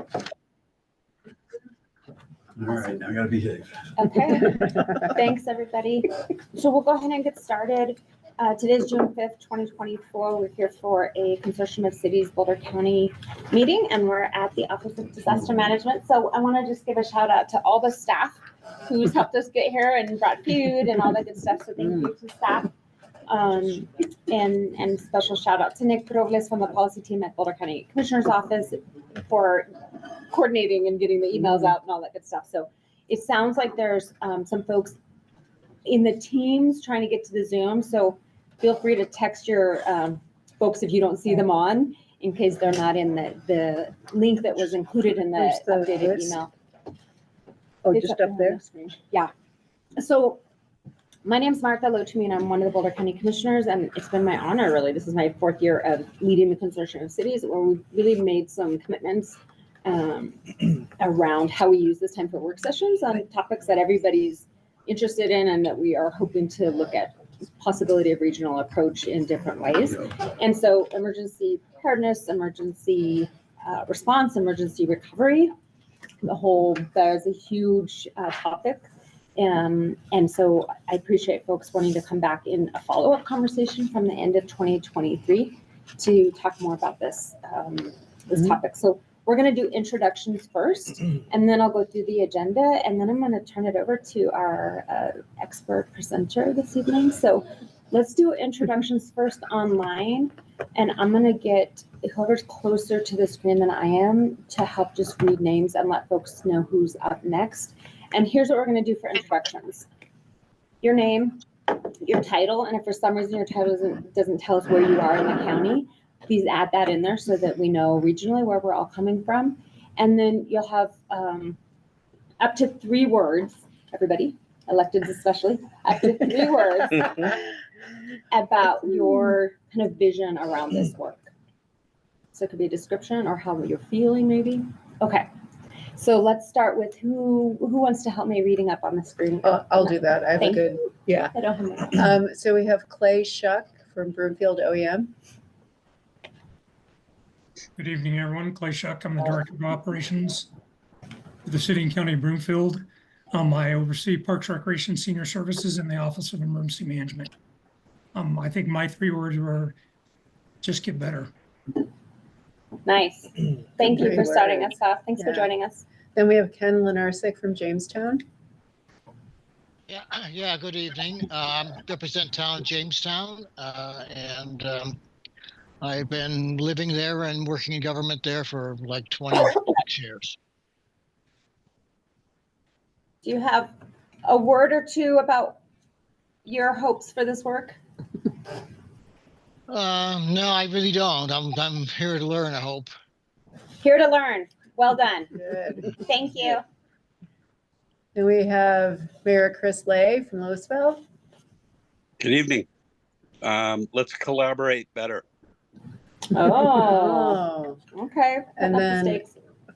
All right, now I gotta behave. Okay, thanks everybody. So we'll go ahead and get started. Today's June 5th, 2024. We're here for a Consortium of Cities Boulder County meeting, and we're at the Office of Disaster Management. So I want to just give a shout out to all the staff who's helped us get here and brought food and all that good stuff. So thank you to staff. And special shout out to Nick Robles from the policy team at Boulder County Commissioner's Office for coordinating and getting the emails out and all that good stuff. So it sounds like there's some folks in the teams trying to get to the Zoom. So feel free to text your folks if you don't see them on, in case they're not in the link that was included in the updated email. Oh, It's just up there? Yeah. So my name's Martha Lochumi, and I'm one of the Boulder County Commissioners, and it's been my honor, really. This is my 4th year of leading the Consortium of Cities, where we've really made some commitments around how we use this time for work sessions on topics that everybody's interested in and that we are hoping to look at possibility of regional approach in different ways. And so emergency preparedness, emergency response, emergency recovery, there's a huge topic. And so I appreciate folks wanting to come back in a follow-up conversation from the end of 2023 to talk more about this, topic. So we're going to do introductions first, and then I'll go through the agenda, and then I'm going to turn it over to our expert presenter this evening. So let's do introductions first online, and I'm going to get whoever's closer to the screen than I am to help just read names and let folks know who's up next. And here's what we're going to do for introductions. Your name, your title, and if for some reason your title doesn't tell us where you are in the county, please add that in there so that we know regionally where we're all coming from. And then you'll have up to 3 words, everybody, electeds especially, up to 3 words about your kind of vision around this work. So it could be a description or how you're feeling maybe. Okay, so let's start with who wants to help me reading up on the screen? I'll do that. I have Thank a good, yeah. I don't have my. So we have Clay Shuck from Broomfield OEM. Good evening, everyone. Clay Shuck. I'm the Director of Operations for the City and County of Broomfield. I oversee Parks, Recreation, Senior Services, and the Office of Emergency Management. I think my 3 words were just get better. Nice. Thank you for starting us off. Thanks for joining us. Then we have Ken Lenarsic from Jamestown. Yeah. Good evening. Represent town of Jamestown, and I've been living there and working in government there for like 26 years. Do you have a word or two about your hopes for this work? No, I really don't. I'm here to learn, I hope. Here to learn. Well done. Good. Thank you. Then we have Mayor Chris Lay from Louisville. Good evening. Let's collaborate better. Oh, okay. And then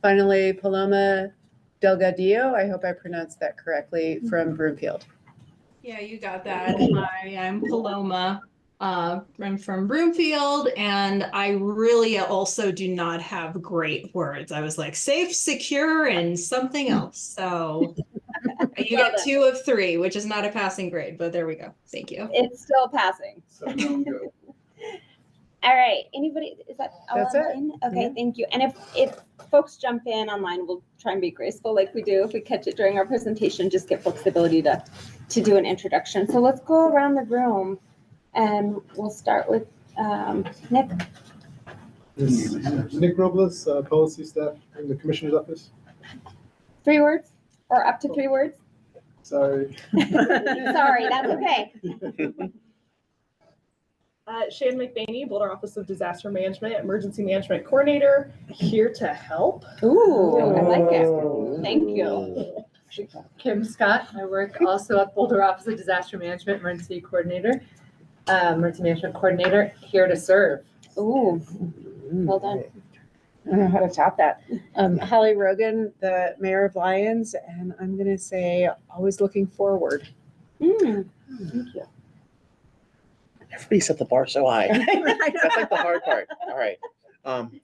finally, Paloma Delgadillo, I hope I pronounced that correctly, from Broomfield. Yeah, you got that. Hi, I'm Paloma. I'm from Broomfield, and I really also do not have great words. I was like safe, secure, and something else. So you get 2 of 3, which is not a passing grade, but there we go. Thank you. It's still passing. All right. Anybody? Is that all That's online? it. Okay. Yeah. Thank you. And if folks jump in online, we'll try and be graceful like we do. If we catch it during our presentation, just give folks the ability to do an introduction. So let's go around the room, and we'll start with Nick. Nick Robles, policy staff in the Commissioner's Office. 3 words or up to 3 words? Sorry. Sorry, that's okay. Shan McBaney, Boulder Office of Disaster Management, Emergency Management Coordinator, here to help. Ooh, I like it. Thank you. Kim Scott. I work also at Boulder Office of Disaster Management, Emergency Management Coordinator, here to serve. Ooh, well done. I don't know how to top that. Holly Rogan, the Mayor of Lyons, and I'm going to say always looking forward. Thank you. Everybody set the bar so high. That's like the hard part. All right.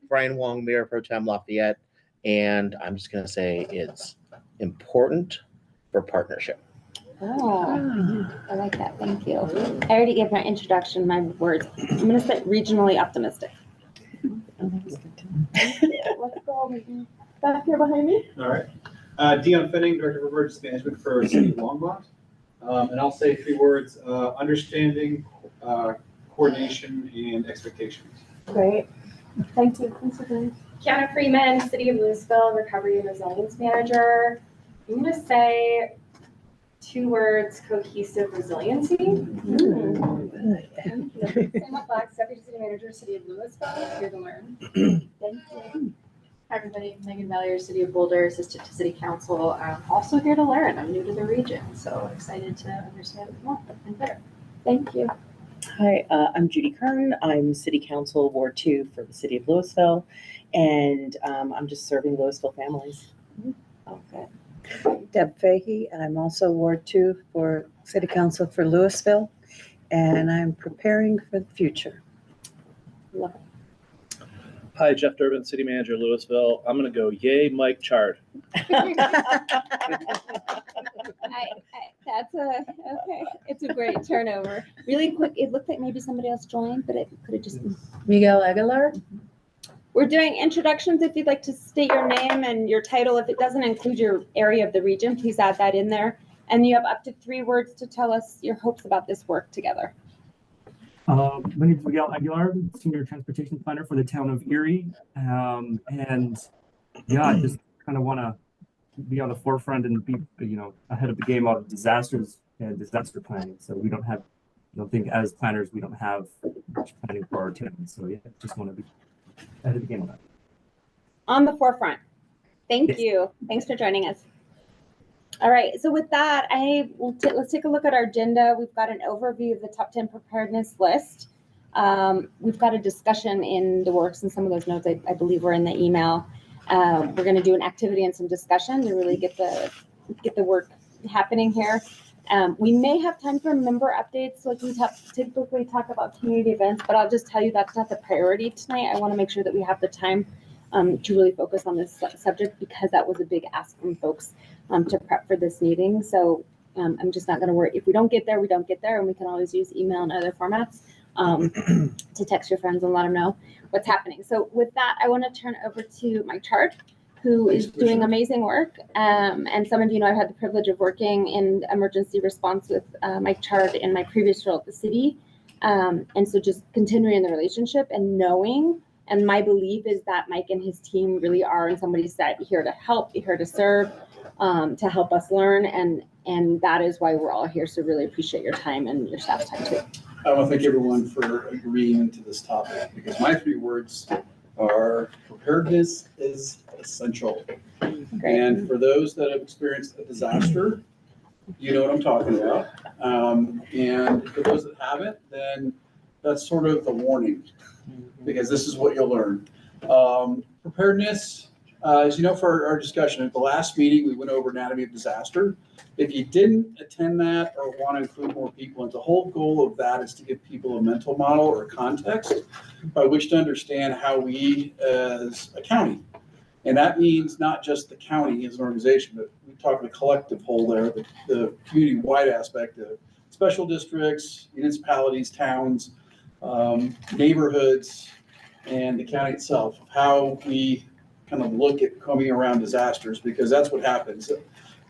Brian Wong, Mayor Pro Tem Lafayette, And I'm just gonna say it's important for partnership. Oh, I like that. Thank you. I already gave my introduction, my words. I'm going to say regionally optimistic. Let's go back here behind me. All right. Dion Finning, Director of Emergency Management for City of Longmont. And I'll say 3 words, understanding, coordination, and expectations. Great. Thank you. Thanks for doing. Kiana Freeman, City of Louisville, Recovery and Resilience Manager. I'm going to say 2 words, cohesive resiliency. Thank you. Sam Fox, Deputy City Manager, City of Louisville, here to learn. Thank you. Hi, everybody. Megan Valier, City of Boulder, Assistant to City Council. I'm also here to learn. I'm new to the region, so excited to understand it more and better. Thank you. Hi, I'm Judy Kern. I'm City Council Ward 2 for the City of Louisville, and I'm just serving Louisville families. Okay. Deb Fahey, and I'm also Ward 2 for City Council for Louisville, and I'm preparing for the future. Love it. Hi, Jeff Durbin, City Manager, Louisville. I'm going to go yay, Mike Chard. That's okay. It's a great turnover. Really quick, it looked like maybe somebody else joined, but it could have just been. Miguel Aguilar. We're doing introductions. If you'd like to state your name and your title, if it doesn't include your area of the region, please add that in there. And you have up to 3 words to tell us your hopes about this work together. My name is Miguel Aguilar, Senior Transportation Planner for the town of Erie. And yeah, I just kind of want to be on the forefront and be, ahead of the game out of disasters and disaster planning. So we don't think as planners, we don't have much planning for our town. So yeah, just want to be ahead of the game on that. On the forefront. Thank Yes. you. Thanks for joining us. All right, so with that, let's take a look at our agenda. We've got an overview of the top 10 preparedness list. We've got a discussion in the works, and some of those notes I believe were in the email. We're going to do an activity and some discussion to really get the work happening here. We may have time for member updates, like we typically talk about community events, but I'll just tell you that's not the priority tonight. I want to make sure that we have the time to really focus on this subject, because that was a big ask from folks to prep for this meeting. So I'm just not going to worry. If we don't get there, we don't get there, and we can always use email and other formats to text your friends and let them know what's happening. So with that, I want to turn over to Mike Chard, who is doing amazing work. And some of you know I've had the privilege of working in emergency response with Mike Chard in my previous role at the city. And so just continuing the relationship and knowing, and my belief is that Mike and his team really are in somebody's set, here to help, here to serve, to help us learn. And that is why we're all here. So really appreciate your time and your staff's time too. I want to thank everyone for agreeing to this topic, because my 3 words are preparedness is essential. Great. And for those that have experienced a disaster, you know what I'm talking about. And for those that haven't, then that's sort of the warning, because this is what you'll learn. Preparedness, as you know, for our discussion at the last meeting, we went over anatomy of disaster. If you didn't attend that or want to include more people, and the whole goal of that is to give people a mental model or context by which to understand how we as a county, and that means not just the county as an organization, but we talk the collective whole there, the community-wide aspect of special districts, municipalities, towns, neighborhoods, and the county itself, how we kind of look at coming around disasters, because that's what happens.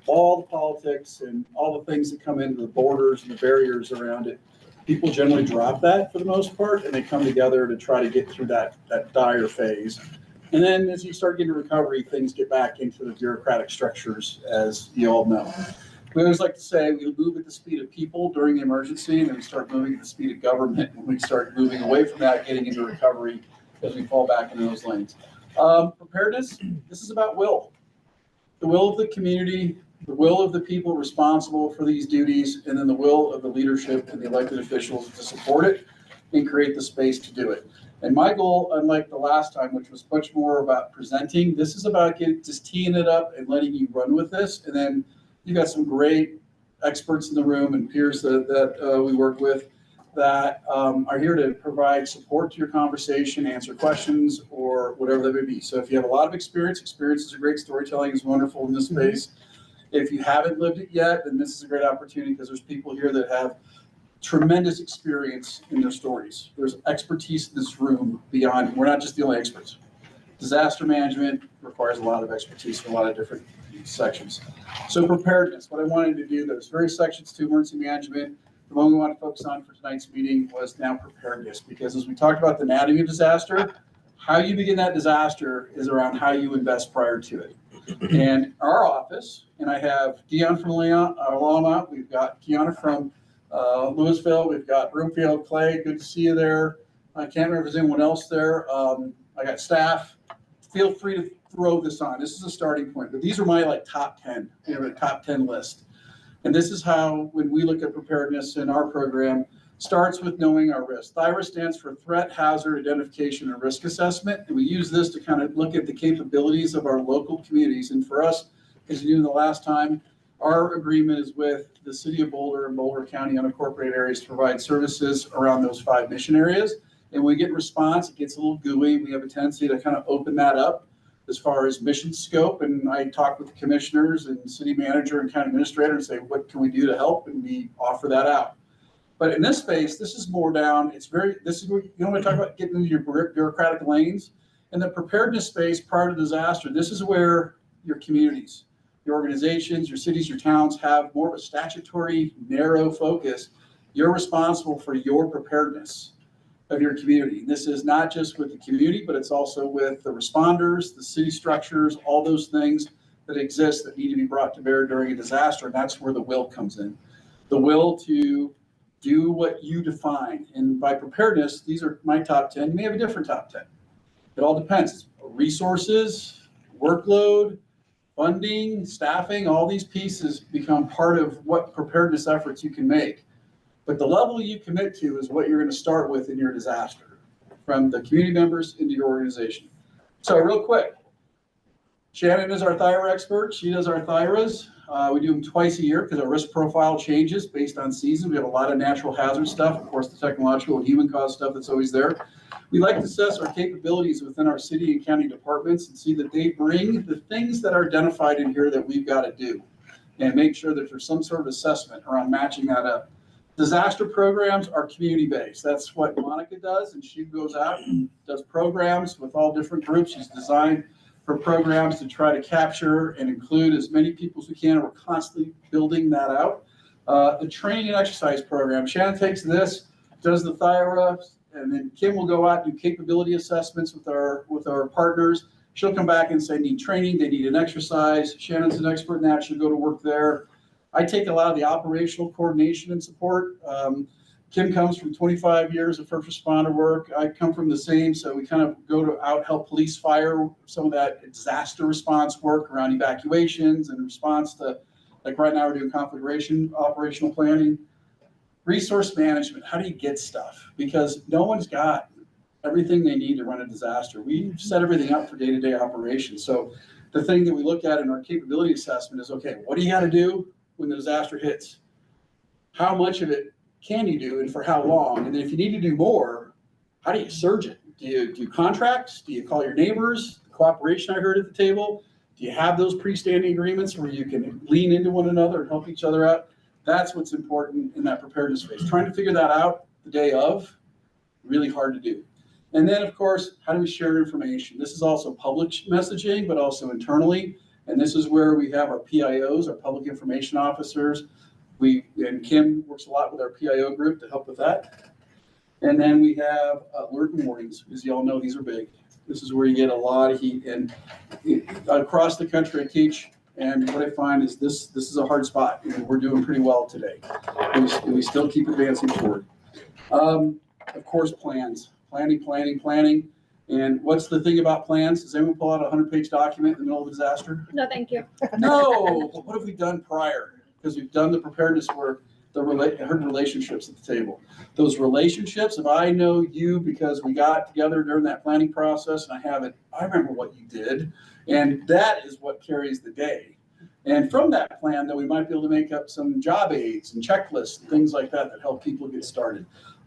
All the politics and all the things that come into the borders and the barriers around it, people generally drop that for the most part, and they come together to try to get through that dire phase. And then as you start getting recovery, things get back into the bureaucratic structures, as you all know. We always like to say we move at the speed of people during the emergency, and then we start moving at the speed of government when we start moving away from that, getting into recovery as we fall back into those lanes. Preparedness, this is about will. The will of the community, the will of the people responsible for these duties, and then the will of the leadership and the elected officials to support it and create the space to do it. And my goal, unlike the last time, which was much more about presenting, this is about just teeing it up and letting you run with this. And then you got some great experts in the room and peers that we work with. that are here to provide support to your conversation, answer questions, or whatever that may be. So if you have a lot of experience is a great, storytelling is wonderful in this space. If you haven't lived it yet, then this is a great opportunity because there's people here that have tremendous experience in their stories. There's expertise in this room beyond, we're not just the only experts. Disaster management requires a lot of expertise from a lot of different sections. So preparedness, what I wanted to do, there's various sections to emergency management. The one we want to focus on for tonight's meeting was now preparedness, because as we talked about the anatomy of disaster, how you begin that disaster is around how you invest prior to it. And our office, and I have Dion from Longmont, we've got Kiana from Louisville, we've got Broomfield, Clay, good to see you there. I can't remember if there's anyone else there. I got staff. Feel free to throw this on. This is a starting point, but these are my top 10, top 10 list. And this is how, when we look at preparedness in our program, starts with knowing our risk. THIRA stands for Threat, Hazard, Identification, and Risk Assessment. And we use this to kind of look at the capabilities of our local communities. And for us, as you knew the last time, our agreement is with the City of Boulder and Boulder County unincorporated areas to provide services around those 5 mission areas. And when we get response, it gets a little gooey. We have a tendency to kind of open that up as far as mission scope. And I talk with the commissioners and city manager and county administrator and say, what can we do to help? And we offer that out. But in this space, this is more down. This is where you want to talk about getting into your bureaucratic lanes. In the preparedness space prior to disaster, this is where your communities, your organizations, your cities, your towns have more of a statutory, narrow focus. You're responsible for your preparedness of your community. This is not just with the community, but it's also with the responders, the city structures, all those things that exist that need to be brought to bear during a disaster. And that's where the will comes in. The will to do what you define. And by preparedness, these are my top 10. You may have a different top 10. It all depends. Resources, workload, funding, staffing, all these pieces become part of what preparedness efforts you can make. But the level you commit to is what you're going to start with in your disaster, from the community members into your organization. So real quick, Shannon is our THIRA expert. She does our THIRAs. We do them twice a year because our risk profile changes based on season. We have a lot of natural hazard stuff, of course, the technological and human caused stuff that's always there. We like to assess our capabilities within our city and county departments and see that they bring the things that are identified in here that we've got to do, and make sure that there's some sort of assessment around matching that up. Disaster programs are community-based. That's what Monica does, and she goes out and does programs with all different groups. She's designed for programs to try to capture and include as many people as we can. We're constantly building that out. The training and exercise program, Shannon takes this, does the THIRA, and then Kim will go out and do capability assessments with our partners. She'll come back and say, need training, they need an exercise. Shannon's an expert in that, she'll go to work there. I take a lot of the operational coordination and support. Kim comes from 25 years of first responder work. I come from the same, so we kind of go to out help police, fire, some of that disaster response work around evacuations and response to, like right now we're doing configuration, operational planning. Resource management, how do you get stuff? Because no one's got everything they need to run a disaster. We set everything up for day-to-day operations. So the thing that we look at in our capability assessment is, okay, what do you got to do when the disaster hits? How much of it can you do and for how long? And then if you need to do more, how do you surge it? Do you do contracts? Do you call your neighbors? The cooperation I heard at the table. Do you have those pre-standing agreements where you can lean into one another and help each other out? That's what's important in that preparedness phase. Trying to figure that out the day of, really hard to do. And then of course, how do we share information? This is also public messaging, but also internally. And this is where we have our PIOs, our public information officers. And Kim works a lot with our PIO group to help with that. And then we have alert and warnings. As you all know, these are big. This is where you get a lot of heat. And across the country I teach, and what I find is this is a hard spot. And we're doing pretty well today. And we still keep advancing forward. Of course, plans. Planning. And what's the thing about plans? Does anyone pull out a 100-page document in the middle of a disaster? No, thank you. No, but what have we done prior? Because we've done the preparedness work, relationships at the table. Those relationships, if I know you because we got together during that planning process and I remember what you did, and that is what carries the day. And from that plan, then we might be able to make up some job aids and checklists and things like that that help people get started.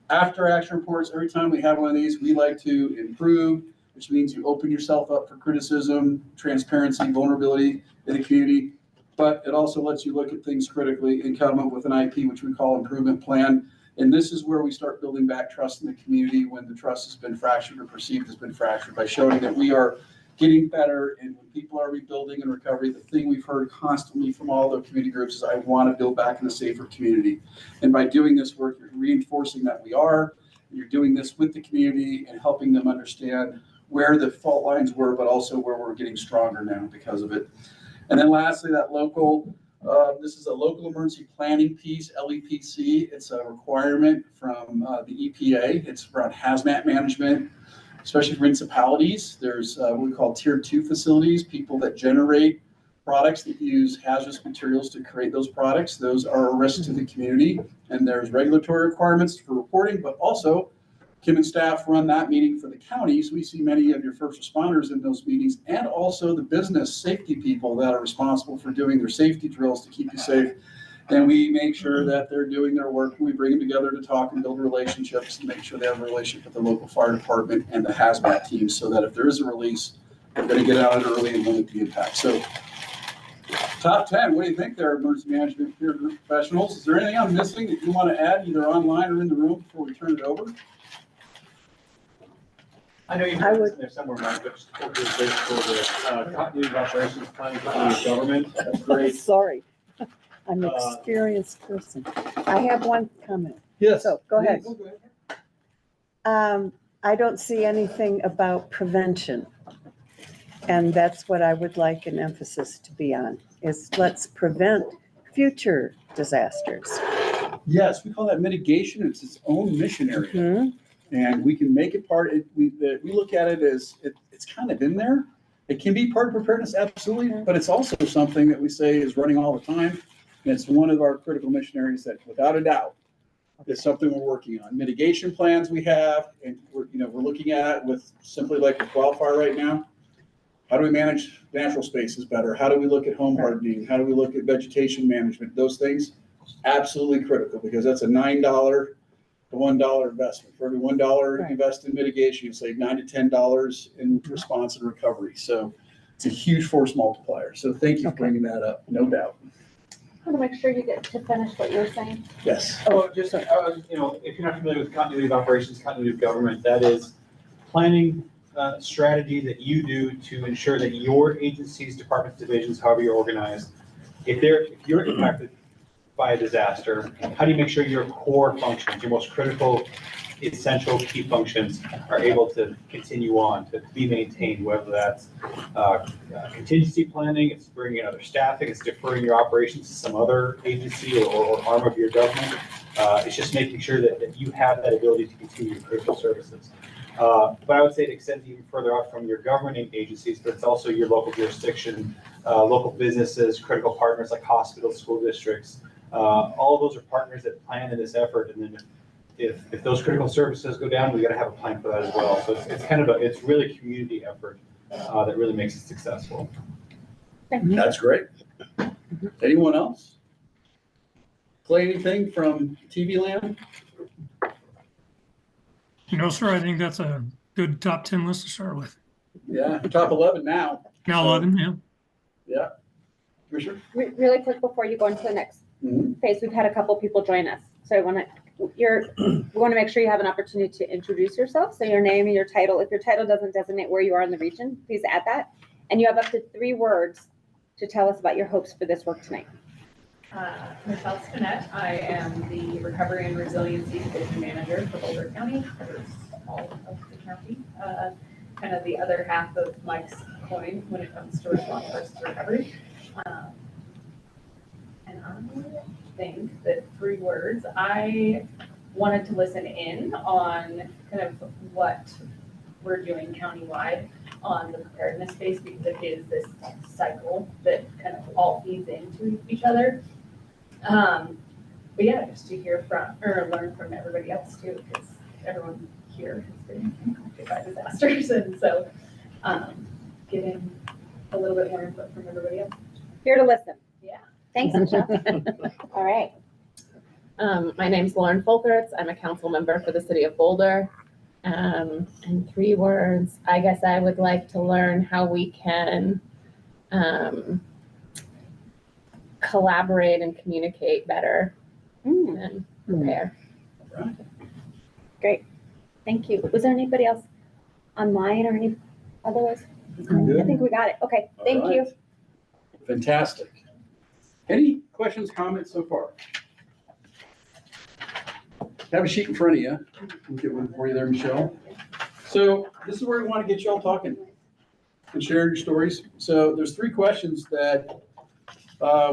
After action reports, every time we have one of these, we like to improve, which means you open yourself up for criticism, transparency, vulnerability in the community. But it also lets you look at things critically and come up with an IP, which we call improvement plan. And this is where we start building back trust in the community when the trust has been fractured or perceived has been fractured, by showing that we are getting better. And when people are rebuilding and recovery, the thing we've heard constantly from all the community groups is, I want to build back in a safer community. And by doing this work, you're reinforcing that we are. You're doing this with the community and helping them understand where the fault lines were, but also where we're getting stronger now because of it. And then lastly, that local, this is a local emergency planning piece, LEPC. It's a requirement from the EPA. It's around hazmat management, especially for municipalities. There's what we call tier 2 facilities, people that generate products that use hazardous materials to create those products. Those are a risk to the community. And there's regulatory requirements for reporting, but also Kim and staff run that meeting for the county. So we see many of your first responders in those meetings, and also the business safety people that are responsible for doing their safety drills to keep you safe. And we make sure that they're doing their work. We bring them together to talk and build relationships and make sure they have a relationship with the local fire department and the hazmat team, so that if there is a release, they're going to get out early and limit the impact. So top 10, what do you think there, emergency management peer group professionals? Is there anything I'm missing that you want to add, either online or in the room, before we turn it over? I know you have this in there somewhere, Mike, but just for the continuity of operations, planning, continuity of government. That's great. Sorry, I'm an experienced person. I have one comment. Yes. So go ahead. Yes. I don't see anything about prevention. And that's what I would like an emphasis to be on, is let's prevent future disasters. Yes, we call that mitigation. It's its own mission area. Mhm. And we can make it part, we look at it as, it's kind of in there. It can be part of preparedness, absolutely, but it's also something that we say is running all the time. And it's one of our critical mission areas that, without a doubt, is something we're working on. Mitigation plans we have, and we're looking at with simply like with wildfire right now. How do we manage natural spaces better? How do we look at home hardening? How do we look at vegetation management? Those things, absolutely critical, because that's a $9 to $1 investment. For every $1 invested in mitigation, you save $9 to $10 in response and recovery. So it's a huge force multiplier. So thank you for bringing that up, no doubt. I want to make sure you get to finish what you're saying. Yes. Oh, just, if you're not familiar with continuity of operations, continuity of government, that is planning strategy that you do to ensure that your agencies, departments, divisions, however you're organized, if you're impacted by a disaster, how do you make sure your core functions, your most critical, essential key functions are able to continue on, to be maintained, whether that's contingency planning, it's bringing in other staffing, it's deferring your operations to some other agency or arm of your government. It's just making sure that you have that ability to continue your critical services. But I would say it extends even further out from your governing agencies, but it's also your local jurisdiction, local businesses, critical partners like hospitals, school districts. All of those are partners that plan in this effort. And then if those critical services go down, we got to have a plan for that as well. So it's kind of it's really a community effort that really makes it successful. That's great. Anyone else? Play anything from TV land? No, sir, I think that's a good top 10 list to start with. Yeah, top 11 now. Now 11, yeah. Yeah. Commissioner? Really quick before you go into the next phase, we've had a couple people join us. So we want to make sure you have an opportunity to introduce yourself. So your name and your title. If your title doesn't designate where you are in the region, please add that. And you have up to 3 words to tell us about your hopes for this work tonight. Michelle Spinette. I am the Recovery and Resiliency Division Manager for Boulder County, covers all of the county. Kind of the other half of Mike's coin when it comes to response versus recovery. And I think that 3 words, I wanted to listen in on kind of what we're doing countywide on the preparedness space, because it is this cycle that kind of all feeds into each other. But yeah, just to hear from or learn from everybody else too, because everyone here has been impacted by disasters, and so getting a little bit more input from everybody else. Here to listen. Yeah. Thanks, Michelle. All right. My name's Lauren Folkerts. I'm a council member for the city of Boulder. In 3 words, I guess I would like to learn how we can collaborate and communicate better and prepare. Great. Thank you. Was there anybody else online or any otherwise? Good. I think we got it. Okay. All Thank you. right. Fantastic. Any questions, comments so far? Have a sheet in front of you. We'll get one for you there, Michelle. So this is where we want to get you all talking and sharing your stories. So there's 3 questions that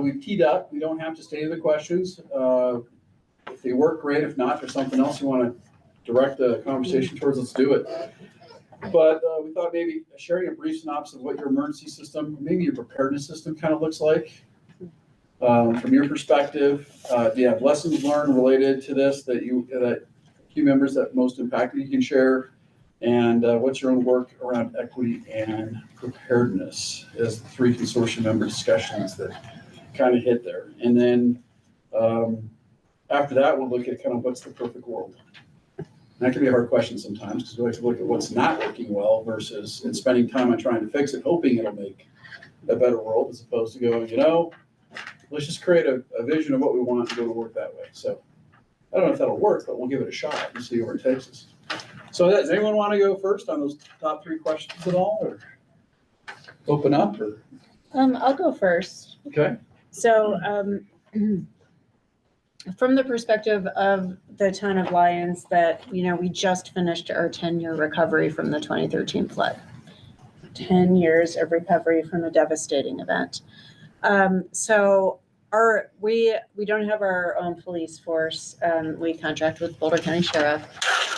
we've teed up. We don't have to stay to the questions. If they work, great. If not, there's something else you want to direct the conversation towards, let's do it. But we thought maybe sharing a brief synopsis of what your emergency system, maybe your preparedness system kind of looks like. From your perspective, do you have lessons learned related to this that few members that most impacted you can share? And what's your own work around equity and preparedness as the 3 consortium member discussions that kind of hit there? And then after that, we'll look at kind of what's the perfect world. And that can be a hard question sometimes because we like to look at what's not working well versus and spending time on trying to fix it, hoping it'll make a better world as opposed to going, let's just create a vision of what we want to go to work that way. So I don't know if that'll work, but we'll give it a shot and see where it takes us. So does anyone want to go first on those top 3 questions at all, or open up? Or I'll go first. Okay. So from the perspective of the town of Lyons, that we just finished our 10-year recovery from the 2013 flood. 10 years of recovery from a devastating event. So we don't have our own police force. We contract with Boulder County Sheriff.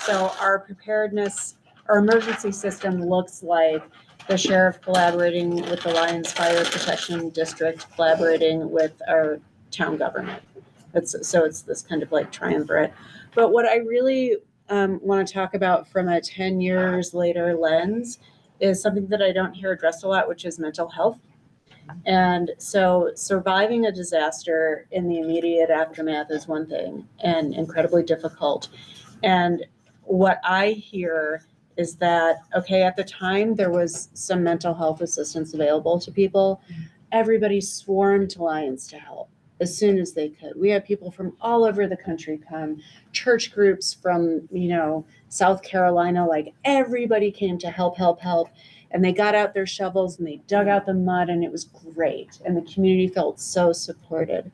So our preparedness, our emergency system looks like the sheriff collaborating with the Lyons Fire Protection District, collaborating with our town government. It's this kind of like triumvirate. But what I really want to talk about from a 10 years later lens is something that I don't hear addressed a lot, which is mental health. And so surviving a disaster in the immediate aftermath is one thing and incredibly difficult. And what I hear is that, okay, at the time there was some mental health assistance available to people. Everybody swarmed to Lyons to help as soon as they could. We had people from all over the country come, church groups from, South Carolina, like everybody came to help. And they got out their shovels and they dug out the mud, and it was great. And the community felt so supported.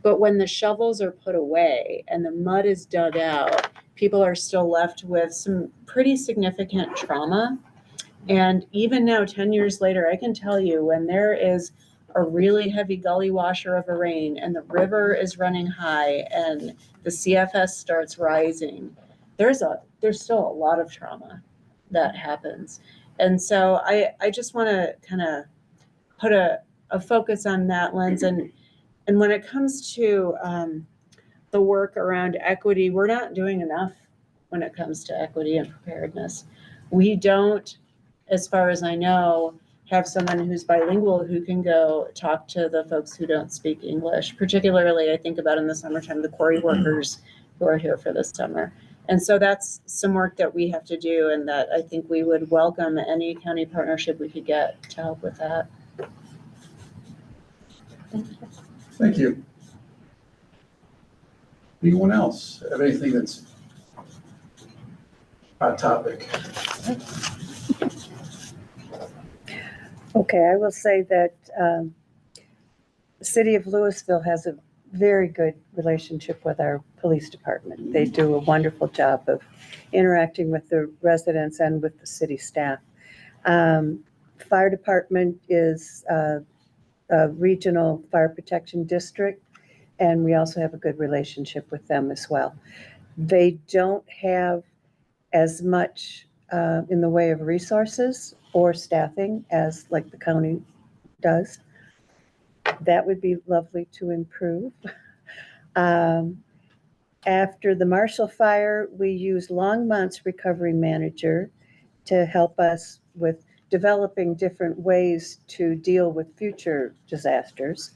But when the shovels are put away and the mud is dug out, people are still left with some pretty significant trauma. And even now, 10 years later, I can tell you when there is a really heavy gully washer of a rain and the river is running high and the CFS starts rising, there's still a lot of trauma that happens. And so I just want to kind of put a focus on that lens. And when it comes to the work around equity, we're not doing enough when it comes to equity and preparedness. We don't, as far as I know, have someone who's bilingual who can go talk to the folks who don't speak English. Particularly, I think about in the summertime, the quarry workers who are here for the summer. And so that's some work that we have to do, and that I think we would welcome any county partnership we could get to help with that. Thank you. Anyone else have anything that's hot topic? Okay, I will say that the city of Louisville has a very good relationship with our police department. They do a wonderful job of interacting with the residents and with the city staff. Fire department is a regional fire protection district, and we also have a good relationship with them as well. They don't have as much in the way of resources or staffing as like the county does. That would be lovely to improve. After the Marshall fire, we used Longmont's recovery manager to help us with developing different ways to deal with future disasters.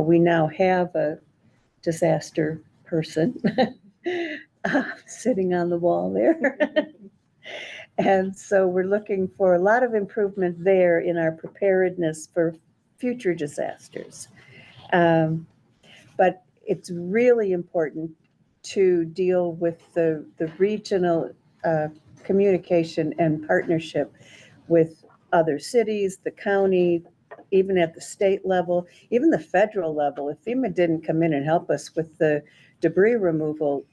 We now have a disaster person sitting on the wall there. And so we're looking for a lot of improvement there in our preparedness for future disasters. But it's really important to deal with the regional communication and partnership with other cities, the county, even at the state level, even the federal level. If FEMA didn't come in and help us with the debris removal,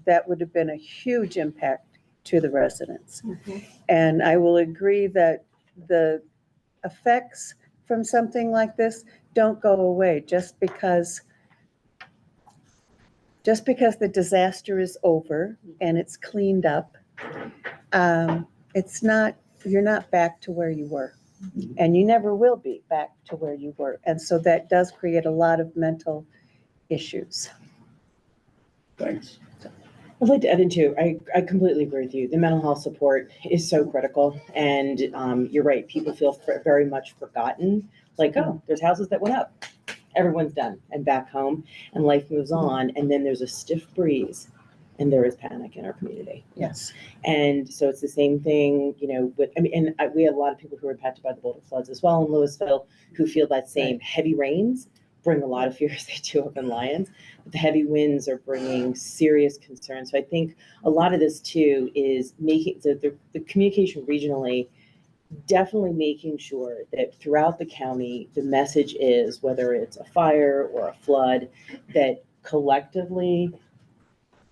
that would have been a huge impact to the residents. And I will agree that the effects from something like this don't go away just because the disaster is over and it's cleaned up. You're not back to where you were, and you never will be back to where you were. And so that does create a lot of mental issues. Thanks. I'd like to add in too, I completely agree with you. The mental health support is so critical. And you're right, people feel very much forgotten. Like, oh, there's houses that went up. Everyone's done and back home and life moves on. And then there's a stiff breeze and there is panic in our community. Yes. And so it's the same thing, you know, we have a lot of people who are impacted by the Boulder floods as well in Louisville who feel that same heavy rains bring a lot of fears they do up in Lyons. But the heavy winds are bringing serious concerns. So I think a lot of this too is making the communication regionally, definitely making sure that throughout the county, the message is, whether it's a fire or a flood, that collectively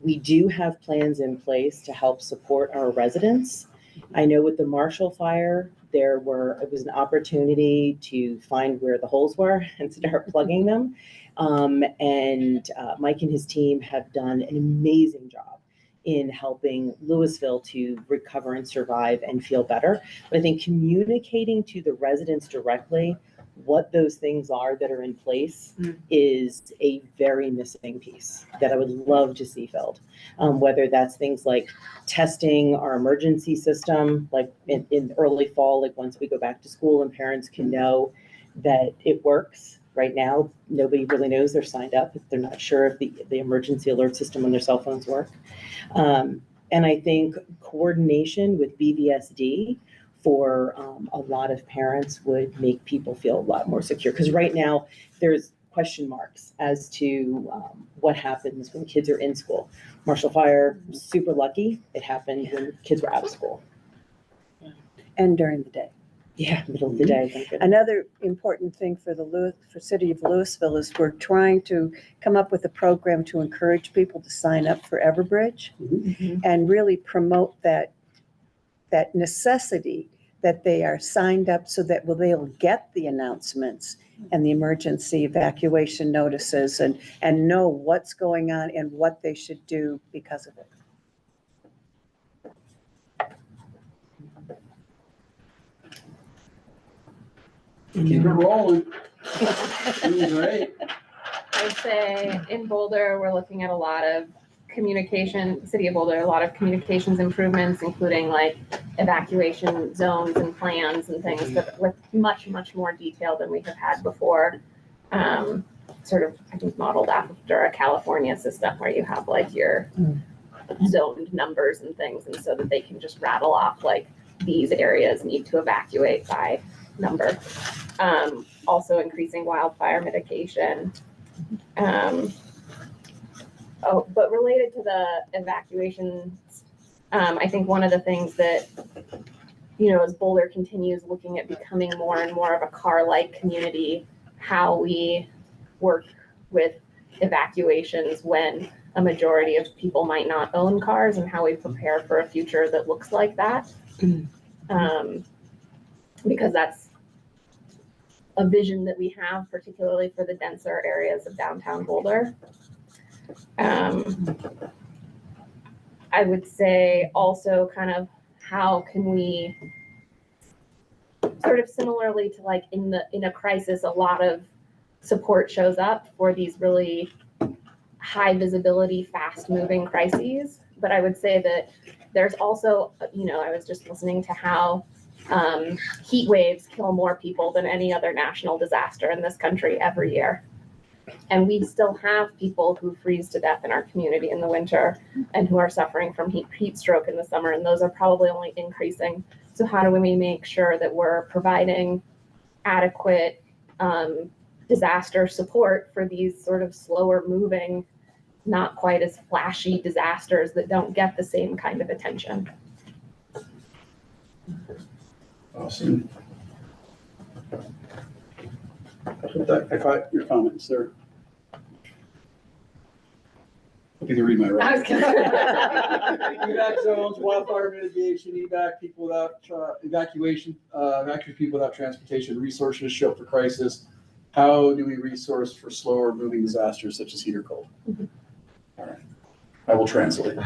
we do have plans in place to help support our residents. I know with the Marshall Fire, it was an opportunity to find where the holes were and start plugging them. And Mike and his team have done an amazing job in helping Louisville to recover and survive and feel better. But I think communicating to the residents directly what those things are that are in place is a very missing piece that I would love to see filled. Whether that's things like testing our emergency system, like in early fall, like once we go back to school and parents can know that it works. Right now, nobody really knows they're signed up. They're not sure if the emergency alert system on their cell phones work. And I think coordination with BVSD for a lot of parents would make people feel a lot more secure. Because right now, there's question marks as to what happens when kids are in school. Marshall Fire, super lucky. It happened when kids were out of school. And during the day. Yeah, middle of the day. Thank goodness. Another important thing for City of Louisville is we're trying to come up with a program to encourage people to sign up for Everbridge and really promote that necessity that they are signed up so that they'll get the announcements and the emergency evacuation notices and know what's going on and what they should do because of it. Keep it rolling. Doing great. I'd say in Boulder, we're looking at a lot of communication, City of Boulder, a lot of communications improvements, including like evacuation zones and plans and things, but with much, much more detail than we have had before. Sort of, I think, modeled after a California system where you have like your zoned numbers and things, and so that they can just rattle off like these areas need to evacuate by number. Also increasing wildfire mitigation. But related to the evacuations, I think one of the things that, you know, as Boulder continues looking at becoming more and more of a car-like community, how we work with evacuations when a majority of people might not own cars and how we prepare for a future that looks like that. Because that's a vision that we have, particularly for the denser areas of downtown Boulder. I would say also kind of how can we sort of similarly to like in a crisis, a lot of support shows up for these really high visibility, fast moving crises. But I would say that there's also, you know, I was just listening to how heat waves kill more people than any other national disaster in this country every year. And we still have people who freeze to death in our community in the winter and who are suffering from heat stroke in the summer, and those are probably only increasing. So how do we make sure that we're providing adequate disaster support for these sort of slower moving, not quite as flashy disasters that don't get the same kind of attention? Awesome. I caught your comments there. Hope you can read my writing. Evac zones, wildfire mitigation, evac people without evacuate people without transportation, resources show up for crisis. How do we resource for slower moving disasters such as heat or cold? All right, I will translate.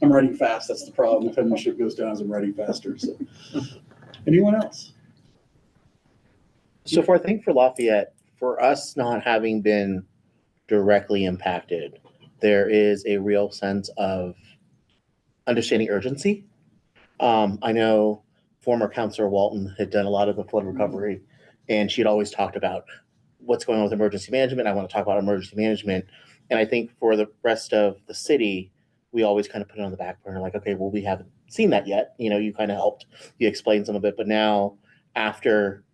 I'm writing fast. That's the problem. The penmanship goes down as I'm writing faster. So, anyone else? So for I think for Lafayette, for us not having been directly impacted, there is a real sense of understanding urgency. I know former Councilor Walton had done a lot of the flood recovery, and she'd always talked about what's going on with emergency management. I want to talk about emergency management. And I think for the rest of the city, we always kind of put it on the back burner, like, okay, well, we haven't seen that yet. You know, you kind of helped, you explained some of it, but now after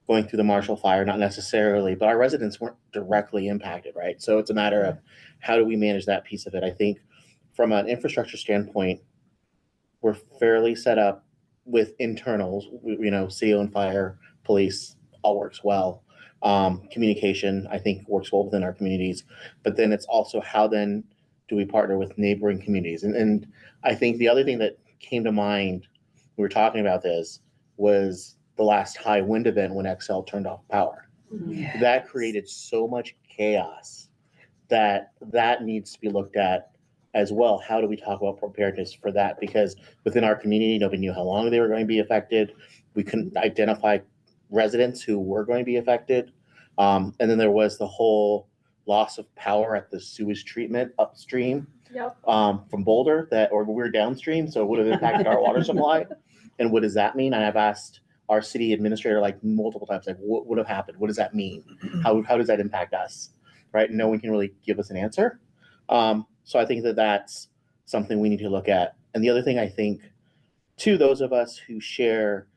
going through the Marshall Fire, not necessarily, but our residents weren't directly impacted, right? So it's a matter of how do we manage that piece of it? I think from an infrastructure standpoint, we're fairly set up with internals, you know, CO and fire, police, all works well. Communication, I think, works well within our communities, but then it's also how then do we partner with neighboring communities? And I think the other thing that came to mind, we were talking about this, was the last high wind event when XL turned off power. Yes. That created so much chaos that needs to be looked at as well. How do we talk about preparedness for that? Because within our community, nobody knew how long they were going to be affected. We couldn't identify residents who were going to be affected. And then there was the whole loss of power at the sewage treatment upstream from Boulder or we're downstream. So it would have impacted our water supply. And what does that mean? And I've asked our city administrator like multiple times, like what would have happened? What does that mean? How does that impact us? Right? No one can really give us an answer. So I think that that's something we need to look at. And the other thing I think, to those of us who share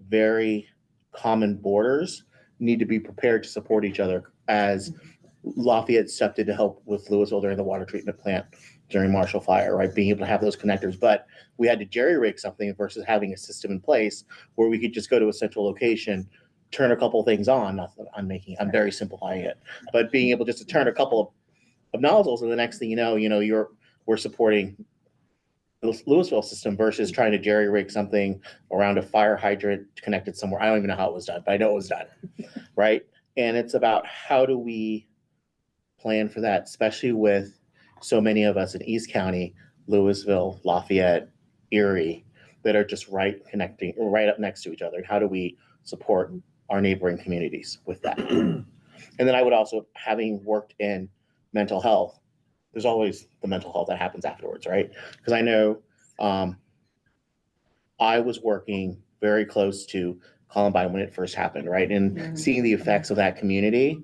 very common borders, need to be prepared to support each other, as Lafayette stepped in to help with Louisville during the water treatment plant during Marshall Fire, right? Being able to have those connectors. But we had to jerry-rig something versus having a system in place where we could just go to a central location, turn a couple of things on. Not that I'm very simplifying it, but being able just to turn a couple of nozzles, and the next thing you know, we're supporting the Louisville system versus trying to jerry-rig something around a fire hydrant connected somewhere. I don't even know how it was done, but I know it was done, right? And it's about how do we plan for that, especially with so many of us in East County, Louisville, Lafayette, Erie, that are just right up next to each other. How do we support our neighboring communities with that? And then I would also, having worked in mental health, there's always the mental health that happens afterwards, right? Because I know I was working very close to Columbine when it first happened, right? And seeing the effects of that community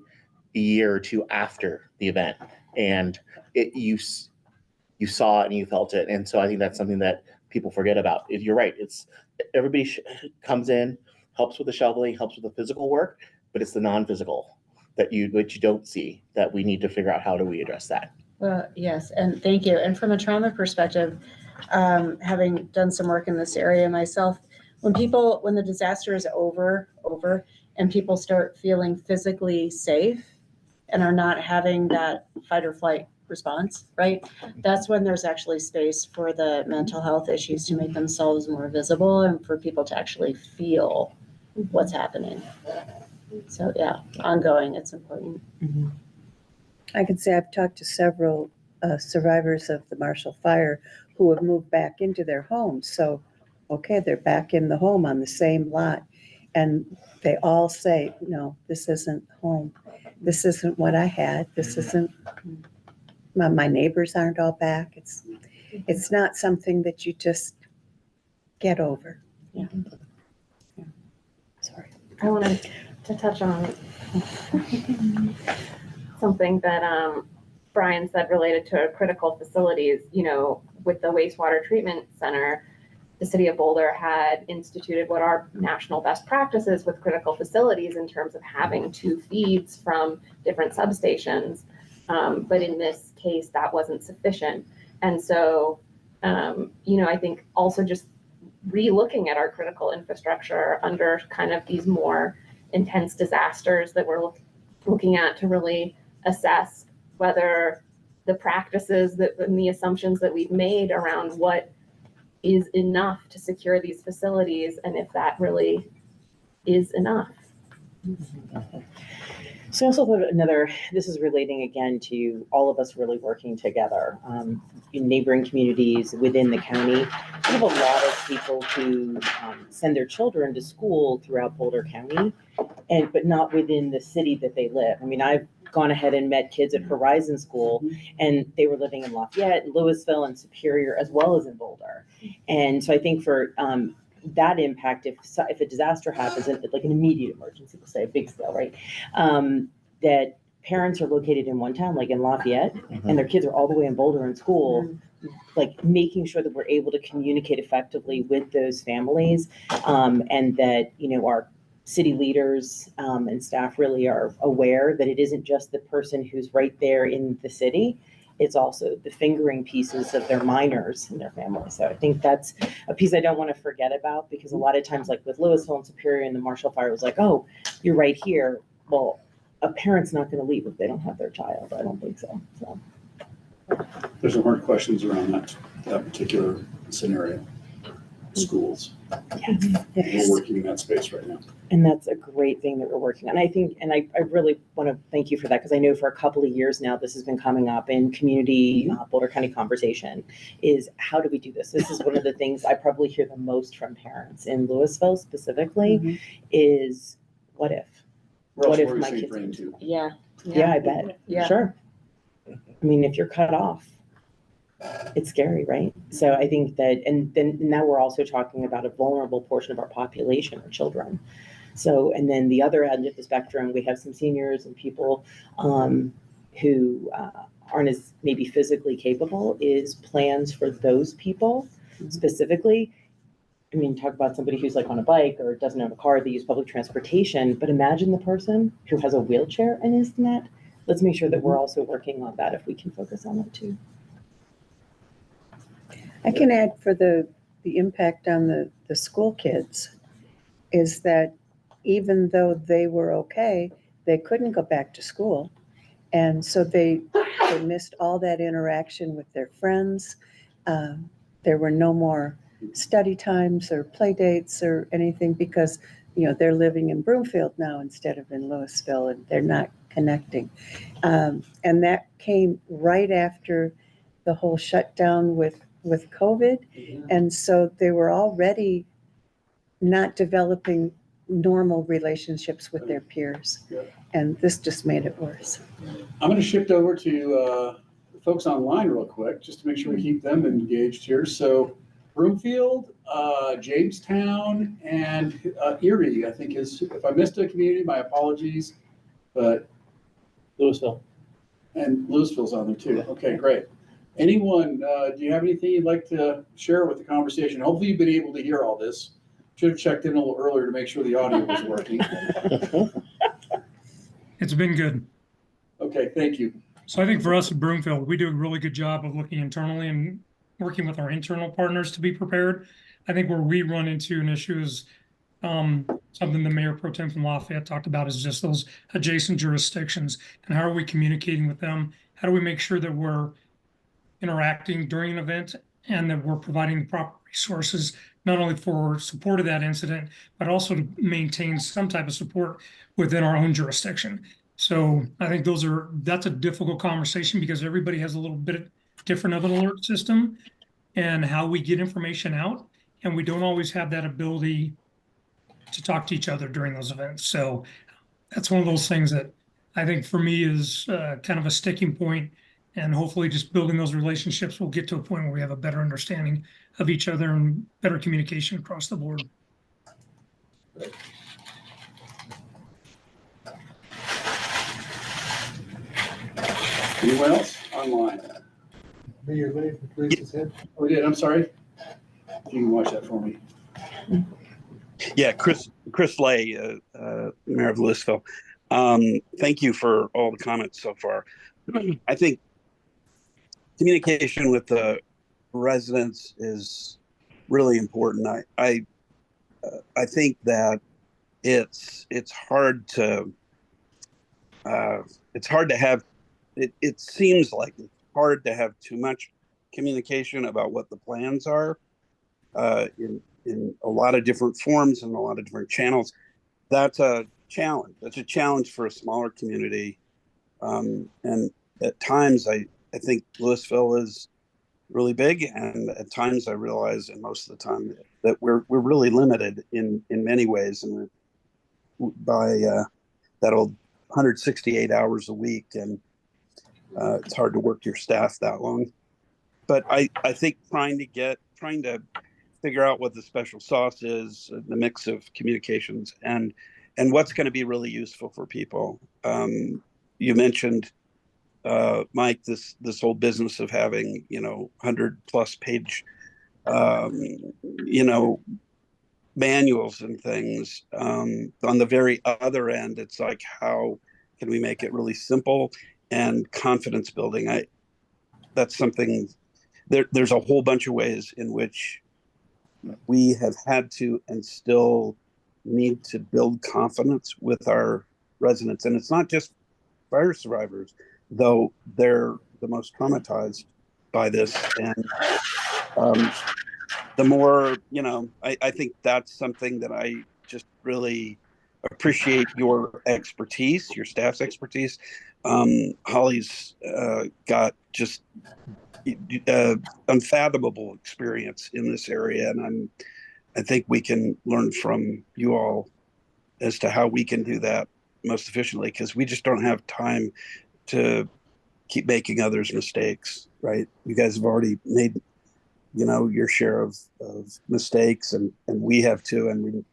a year or two after the event. And you saw it and you felt it. And so I think that's something that people forget about. If you're right, it's everybody comes in, helps with the shoveling, helps with the physical work, but it's the non-physical that you don't see, that we need to figure out how do we address that. Well, yes, and thank you. And from a trauma perspective, having done some work in this area myself, when the disaster is over, and people start feeling physically safe and are not having that fight or flight response, right? That's when there's actually space for the mental health issues to make themselves more visible and for people to actually feel what's happening. So yeah, ongoing, it's important. I can say I've talked to several survivors of the Marshall Fire who have moved back into their homes. So, okay, they're back in the home on the same lot. And they all say, no, this isn't home. This isn't what I had. This isn't, my neighbors aren't all back. It's not something that you just get over. Yeah. Sorry. I want to to touch on something that Brian said related to critical facilities, you know, with the wastewater treatment center, the city of Boulder had instituted what are national best practices with critical facilities in terms of having 2 feeds from different substations. But in this case, that wasn't sufficient. And so, you know, I think also just re-looking at our critical infrastructure under kind of these more intense disasters that we're looking at to really assess whether the practices that and the assumptions that we've made around what is enough to secure these facilities and if that really is enough. So I also thought this is relating again to all of us really working together in neighboring communities within the county. We have a lot of people who send their children to school throughout Boulder County, but not within the city that they live. I mean, I've gone ahead and met kids at Horizon School, and they were living in Lafayette, Louisville, and Superior, as well as in Boulder. And so I think for that impact, if a disaster happens, like an immediate emergency, we'll say a big scale, right? That parents are located in one town, like in Lafayette, and their kids are all the way in Boulder in school, like making sure that we're able to communicate effectively with those families, and that, you know, our city leaders and staff really are aware that it isn't just the person who's right there in the city. It's also the fingering pieces of their minors and their families. So I think that's a piece I don't want to forget about, because a lot of times, like with Louisville and Superior and the Marshall Fire, it was like, oh, you're right here. Well, a parent's not going to leave if they don't have their child. I don't think so. There's some hard questions around that particular scenario. Schools. We're working in that space right now. And that's a great thing that we're working on. I think, and I really want to thank you for that, because I know for a couple of years now, this has been coming up in community Boulder County conversation, is how do we do this? This is one of the things I probably hear the most from parents in Louisville specifically, is what if? What if my kids? Yeah. Yeah, I bet. Yeah. Sure. I mean, if you're cut off, it's scary, right? So I think that, and then now we're also talking about a vulnerable portion of our population, our children. So, and then the other end of the spectrum, we have some seniors and people who aren't as maybe physically capable, is plans for those people specifically. I mean, talk about somebody who's like on a bike or doesn't have a car, they use public transportation, but imagine the person who has a wheelchair and is in that. Let's make sure that we're also working on that if we can focus on that too. I can add for the impact on the school kids is that even though they were okay, they couldn't go back to school. And so they missed all that interaction with their friends. There were no more study times or play dates or anything because, you know, they're living in Broomfield now instead of in Louisville, and they're not connecting. And that came right after the whole shutdown with COVID. And so they were already not developing normal relationships with their peers. And this just made it worse. I'm going to shift over to folks online real quick, just to make sure we keep them engaged here. So Broomfield, Jamestown, and Erie, I think is, if I missed a community, my apologies, but Louisville. And Louisville's on there too. Okay, great. Anyone, do you have anything you'd like to share with the conversation? Hopefully you've been able to hear all this. Should have checked in a little earlier to make sure the audio was working. It's been good. Okay, thank you. So I think for us at Broomfield, we do a really good job of looking internally and working with our internal partners to be prepared. I think where we run into an issue is something the Mayor Pro Tem from Lafayette talked about, is just those adjacent jurisdictions and how are we communicating with them? How do we make sure that we're interacting during an event and that we're providing the proper resources, not only for support of that incident, but also to maintain some type of support within our own jurisdiction. So I think that's a difficult conversation because everybody has a little bit different of an alert system and how we get information out. And we don't always have that ability to talk to each other during those events. So that's one of those things that I think for me is kind of a sticking point. And hopefully just building those relationships will get to a point where we have a better understanding of each other and better communication across the board. Anyone else online? Mayor Lay raised his hand. Oh, we did, I'm sorry. If you can watch that for me. Yeah, Chris Lay, Mayor of Louisville. Thank you for all the comments so far. I think communication with the residents is really important. I think that it's hard to have it seems like it's hard to have too much communication about what the plans are in a lot of different forms and a lot of different channels. That's a challenge. That's a challenge for a smaller community. And at times I think Louisville is really big, and at times I realize, and most of the time, that we're really limited in many ways, and by that old 168 hours a week, and it's hard to work your staff that long. But I think trying to figure out what the special sauce is, the mix of communications, and what's going to be really useful for people. You mentioned, Mike, this whole business of having 100+ page manuals and things. On the very other end, it's like, how can we make it really simple and confidence building? That's something. There's a whole bunch of ways in which we have had to and still need to build confidence with our residents, and it's not just fire survivors, though they're the most traumatized by this. And the more, I think that's something that I just really appreciate your expertise, your staff's expertise. Holly's got just unfathomable experience in this area, and I think we can learn from you all as to how we can do that most efficiently, because we just don't have time to keep making others' mistakes, right? You guys have already made your share of mistakes, and we have too, and we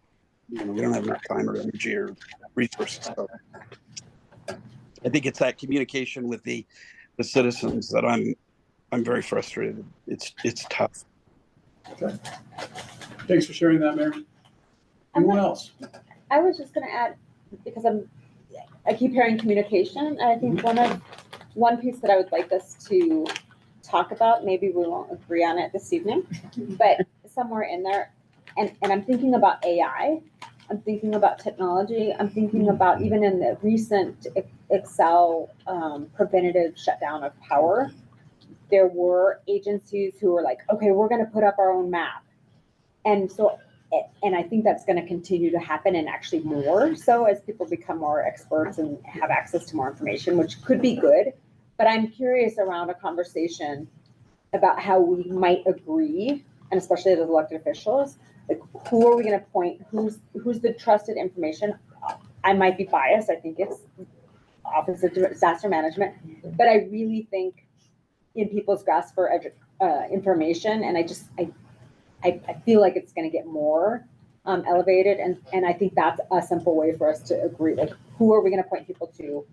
don't have enough time or energy or resources. So I think it's that communication with the citizens that I'm very frustrated. It's tough. Okay. Thanks for sharing that, Mayor. Anyone else? I was just going to add, because I keep hearing communication, and I think one piece that I would like us to talk about, maybe we won't agree on it this evening, but somewhere in there, and I'm thinking about AI, I'm thinking about technology, I'm thinking about even in the recent Excel preventative shutdown of power, there were agencies who were like, okay, we're going to put up our own map. And so, and I think that's going to continue to happen, and actually more so as people become more experts and have access to more information, which could be good. But I'm curious around a conversation about how we might agree, and especially as elected officials, like, who are we going to point, who's the trusted information? I might be biased. I think it's Office of Disaster Management, but I really think in people's grasp for information, and I feel like it's going to get more elevated, and I think that's a simple way for us to agree, like, who are we going to point people to,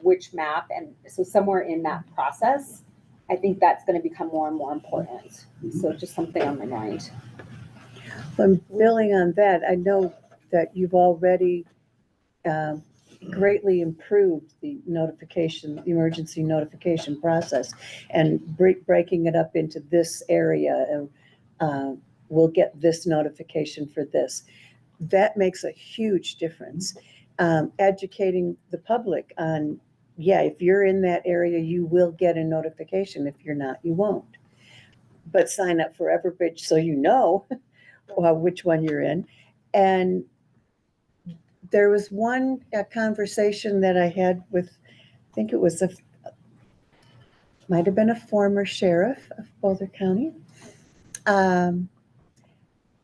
which map, and so somewhere in that process, I think that's going to become more and more important. So just something on my mind. Well, building on that, I know that you've already greatly improved the emergency notification process, and breaking it up into this area. We'll get this notification for this. That makes a huge difference. Educating the public on, if you're in that area, you will get a notification. If you're not, you won't. But sign up for Everbridge so you know which one you're in. And there was one conversation that I had with, I think it was might have been a former sheriff of Boulder County,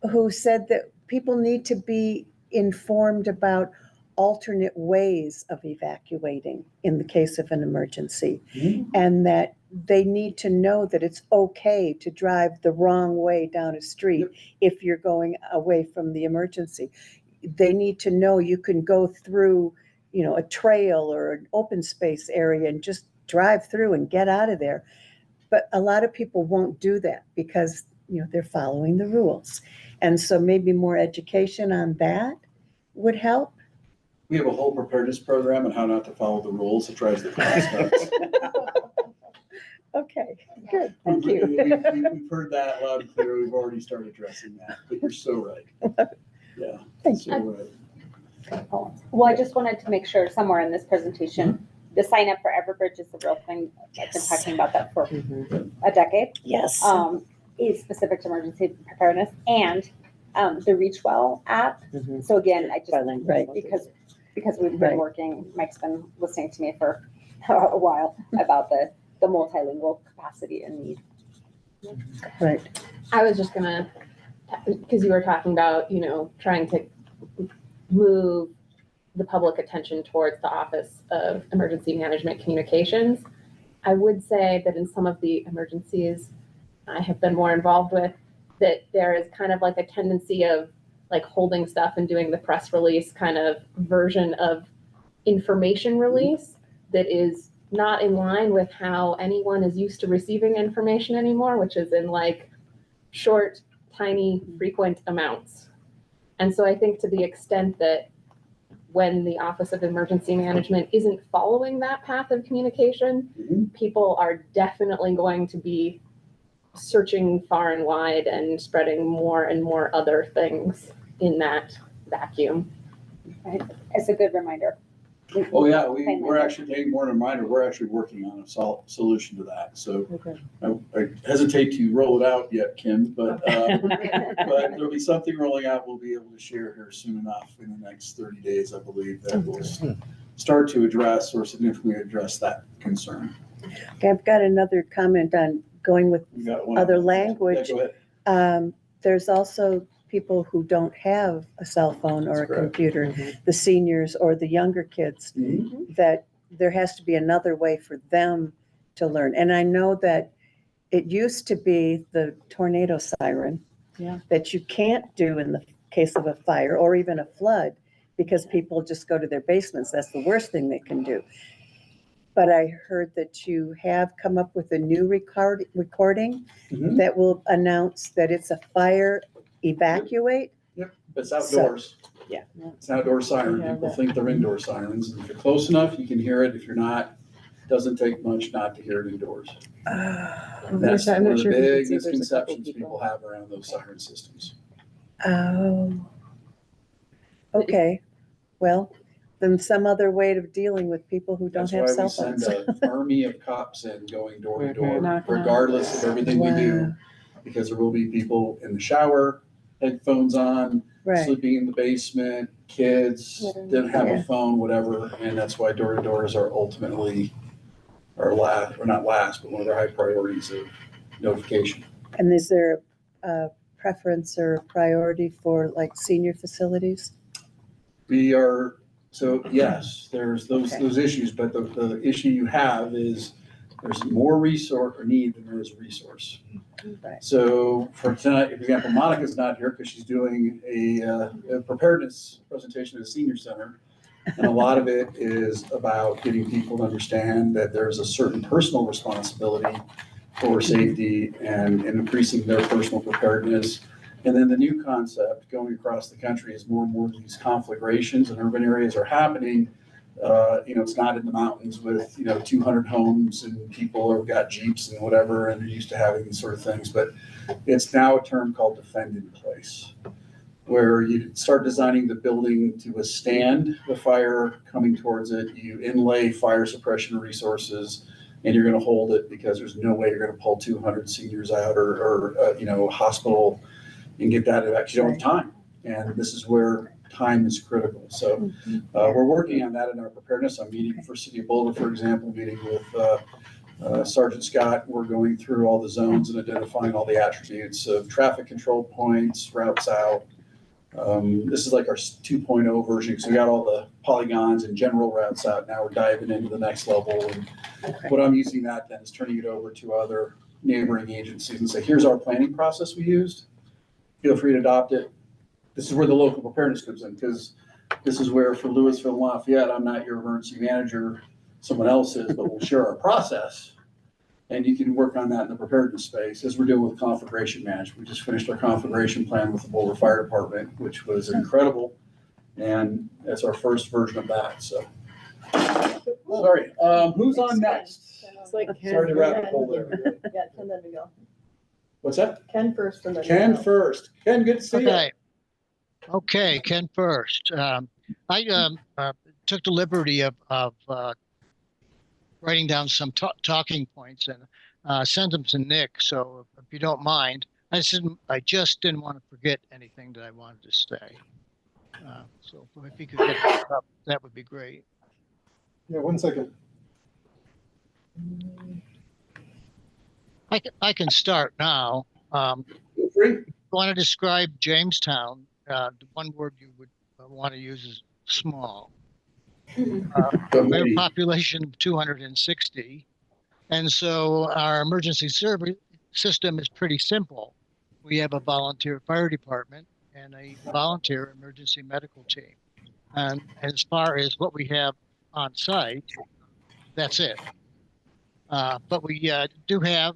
who said that people need to be informed about alternate ways of evacuating in the case of an emergency, and that they need to know that it's okay to drive the wrong way down a street if you're going away from the emergency. They need to know you can go through, a trail or an open space area and just drive through and get out of there. But a lot of people won't do that because, they're following the rules. And so maybe more education on that would help. We have a whole preparedness program on how not to follow the rules. It drives the class nuts. Okay, good, thank We've you. heard that loud and clear. We've already started addressing that, but you're so right. Yeah. Thank so right. Well, I just wanted to make sure somewhere in this presentation, the sign up for Everbridge is the real thing. I've been talking about that for a decade. Yes. Is specific to emergency preparedness and the Reach Well app. So again, I just, Right. because we've been working, Mike's been listening to me for a while about the multilingual capacity and need. Right. I was just gonna, because you were talking about, trying to move the public attention towards the Office of Emergency Management Communications. I would say that in some of the emergencies I have been more involved with, that there is kind of like a tendency of like holding stuff and doing the press release kind of version of information release that is not in line with how anyone is used to receiving information anymore, which is in like short, tiny, frequent amounts. And so I think to the extent that when the Office of Emergency Management isn't following that path of communication, people are definitely going to be searching far and wide and spreading more and more other things in that vacuum. Right. It's a good reminder. Oh, yeah, we're actually taking more than a reminder. We're actually working on a solution to that. So I hesitate to roll it out yet, Kim, but there'll be something rolling out we'll be able to share here soon enough in the next 30 days, I believe, that will start to address or significantly address that concern. Okay, I've got another comment on going with other language. Yeah, go ahead. There's also people who don't have a cell phone or a computer, the seniors or the younger kids, that there has to be another way for them to learn. And I know that it used to be the tornado siren that you can't do in the case of a fire or even a flood because people just go to their basements. That's the worst thing they can do. But I heard that you have come up with a new recording that will announce that it's a fire evacuate. Yep, it's outdoors. Yeah. It's an outdoor siren. People think they're indoor sirens. And if you're close enough, you can hear it. If you're not, it doesn't take much not to hear it indoors. That's one of the big misconceptions people have around those siren systems. Oh. Okay. Well, then some other way of dealing with people who don't have cell phones. That's why we send an army of cops in going door to door, Knock on. regardless of everything we do, because there will be people in the shower, headphones on, sleeping in the basement, kids didn't have a phone, whatever, and that's why door to doors are ultimately last, or not last, but one of their high priorities of notification. And is there a preference or priority for like senior facilities? We are. So yes, there's those issues, but the issue you have is there's more resource or need than there is resource. Right. So for tonight, for example, Monica's not here because she's doing a preparedness presentation at a senior center. And a lot of it is about getting people to understand that there's a certain personal responsibility for safety and increasing their personal preparedness. And then the new concept going across the country is more and more of these conflagrations in urban areas are happening. It's not in the mountains with, 200 homes and people have got Jeeps and whatever, and they're used to having these sort of things. But it's now a term called defend in place, where you start designing the building to withstand the fire coming towards it. You inlay fire suppression resources, and you're going to hold it because there's no way you're going to pull 200 seniors out or a hospital and get that back. You don't have time. And this is where time is critical. So we're working on that in our preparedness. I'm meeting for City of Boulder, for example, meeting with Sergeant Scott. We're going through all the zones and identifying all the attributes of traffic control points, routes out. This is like our 2.0 version because we got all the polygons and general routes out. Now we're diving into the next level. And what I'm using that then is turning it over to other neighboring agencies and say, here's our planning process we used. Feel free to adopt it. This is where the local preparedness comes in because this is where for Louisville and Lafayette, I'm not your emergency manager someone else's, but we'll share our process. And you can work on that in the preparedness space, as we're doing with conflagration management. We just finished our conflagration plan with the Boulder Fire Department, which was incredible. And that's our first version of that, so. Sorry, who's on next? It's like Sorry to rabbit hole there. Yeah, Ken, then we go. What's that? Ken first and then. Ken first. Ken, good to see you. Okay. Okay, Ken first. I took the liberty of writing down some talking points and send them to Nick. So if you don't mind, I just didn't want to forget anything that I wanted to say. So if you could get that up, that would be great. Yeah, 1 second. I can start now. Feel free. Want to describe Jamestown? The one word you would want to use is small. We have a population of 260, and so our emergency service system is pretty simple. We have a volunteer fire department and a volunteer emergency medical team. And as far as what we have on site, that's it. But we do have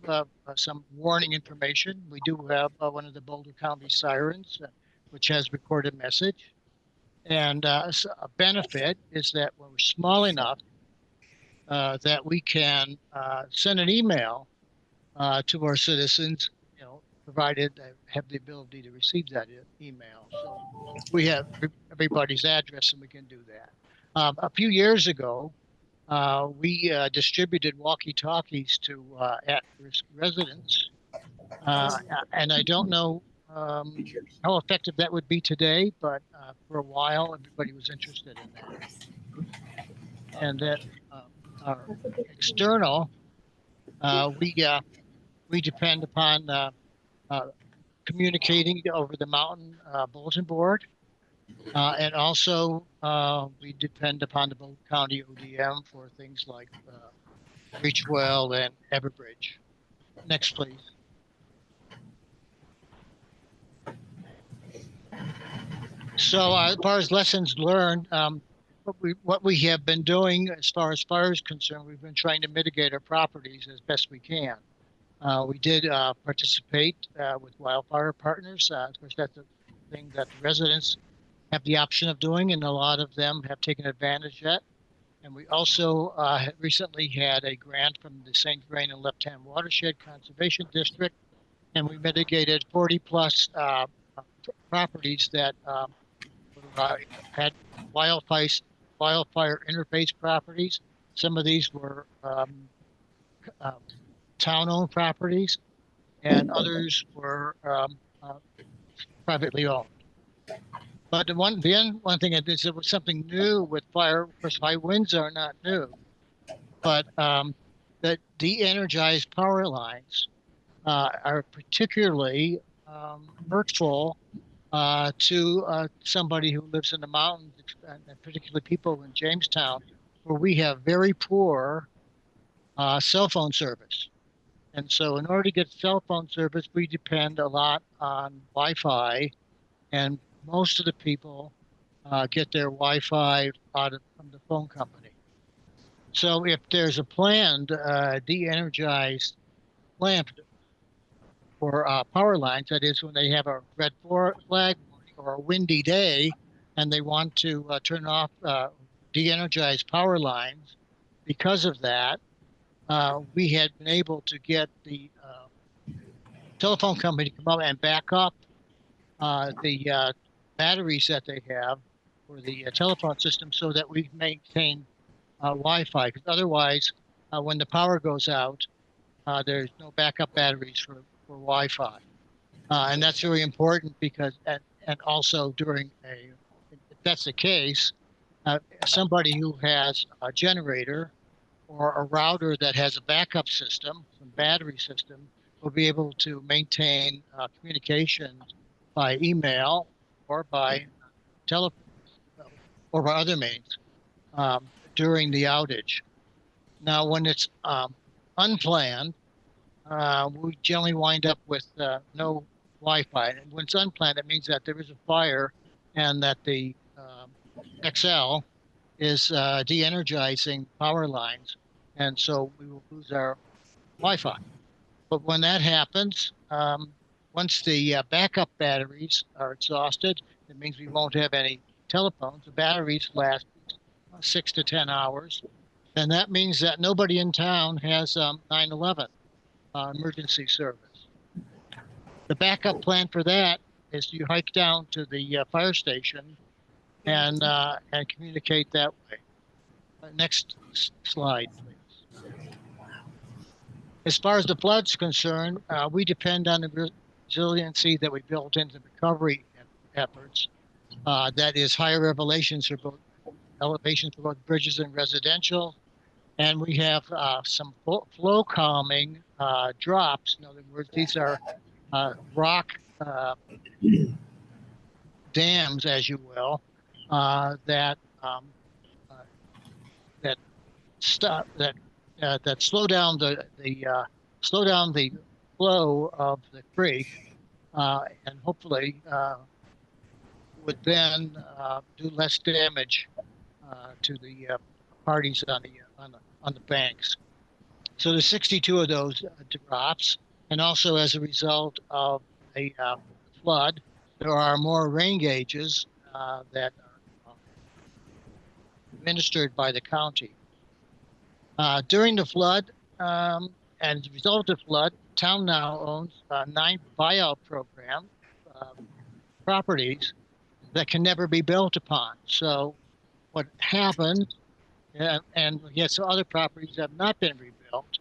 some warning information. We do have one of the Boulder County sirens, which has recorded message. And a benefit is that we're small enough that we can send an email to our citizens, provided they have the ability to receive that email. So we have everybody's address and we can do that. A few years ago, we distributed walkie-talkies to at-risk residents. And I don't know how effective that would be today, but for a while, everybody was interested in that. And that our external, we depend upon communicating over the mountain bulletin board. And also, we depend upon the Boulder County ODM for things like Reachwell and Everbridge. Next, please. So as far as lessons learned, what we have been doing as far as fire is concerned, we've been trying to mitigate our properties as best we can. We did participate with wildfire partners. Of course, that's the thing that the residents have the option of doing, and a lot of them have taken advantage of it. And we also recently had a grant from the St. Vrain and Left Hand Watershed Conservation District, and we mitigated 40 plus properties that had wildfire interface properties. Some of these were town-owned properties, and others were privately owned. But the one thing is there was something new with fire. Of course, high winds are not new, but the de-energized power lines are particularly hurtful to somebody who lives in the mountains, and particularly people in Jamestown, where we have very poor cell phone service. And so in order to get cell phone service, we depend a lot on Wi-Fi, and most of the people get their Wi-Fi from the phone company. So if there's a planned de-energized lamp for power lines, that is when they have a red flag warning or a windy day, and they want to turn off de-energized power lines, because of that, we had been able to get the telephone company to come up and back up the batteries that they have for the telephone system, so that we maintain Wi-Fi. Because otherwise, when the power goes out, there's no backup batteries for Wi-Fi. And that's very important because, and also during if that's the case, somebody who has a generator or a router that has a backup system, some battery system, will be able to maintain communications by email or by telephone or by other means during the outage. Now, when it's unplanned, we generally wind up with no Wi-Fi. And when it's unplanned, it means that there is a fire and that the XL is de-energizing power lines, and so we will lose our Wi-Fi. But when that happens, once the backup batteries are exhausted, it means we won't have any telephones. The batteries last 6 to 10 hours, and that means that nobody in town has 911 emergency service. The backup plan for that is you hike down to the fire station and communicate that way. Next slide, please. As far as the flood's concerned, we depend on the resiliency that we built into the recovery efforts. That is higher elevations for both bridges and residential. And we have some flow calming drops. In other words, these are rock dams, as you will, that slow down the flow of the creek, and hopefully would then do less damage to the parties on the banks. So there's 62 of those drops, and also as a result of a flood, there are more rain gauges that are administered by the county. During the flood, and as a result of the flood, town now owns 9 buyout program properties that can never be built upon. So what happened, and yes, other properties have not been rebuilt,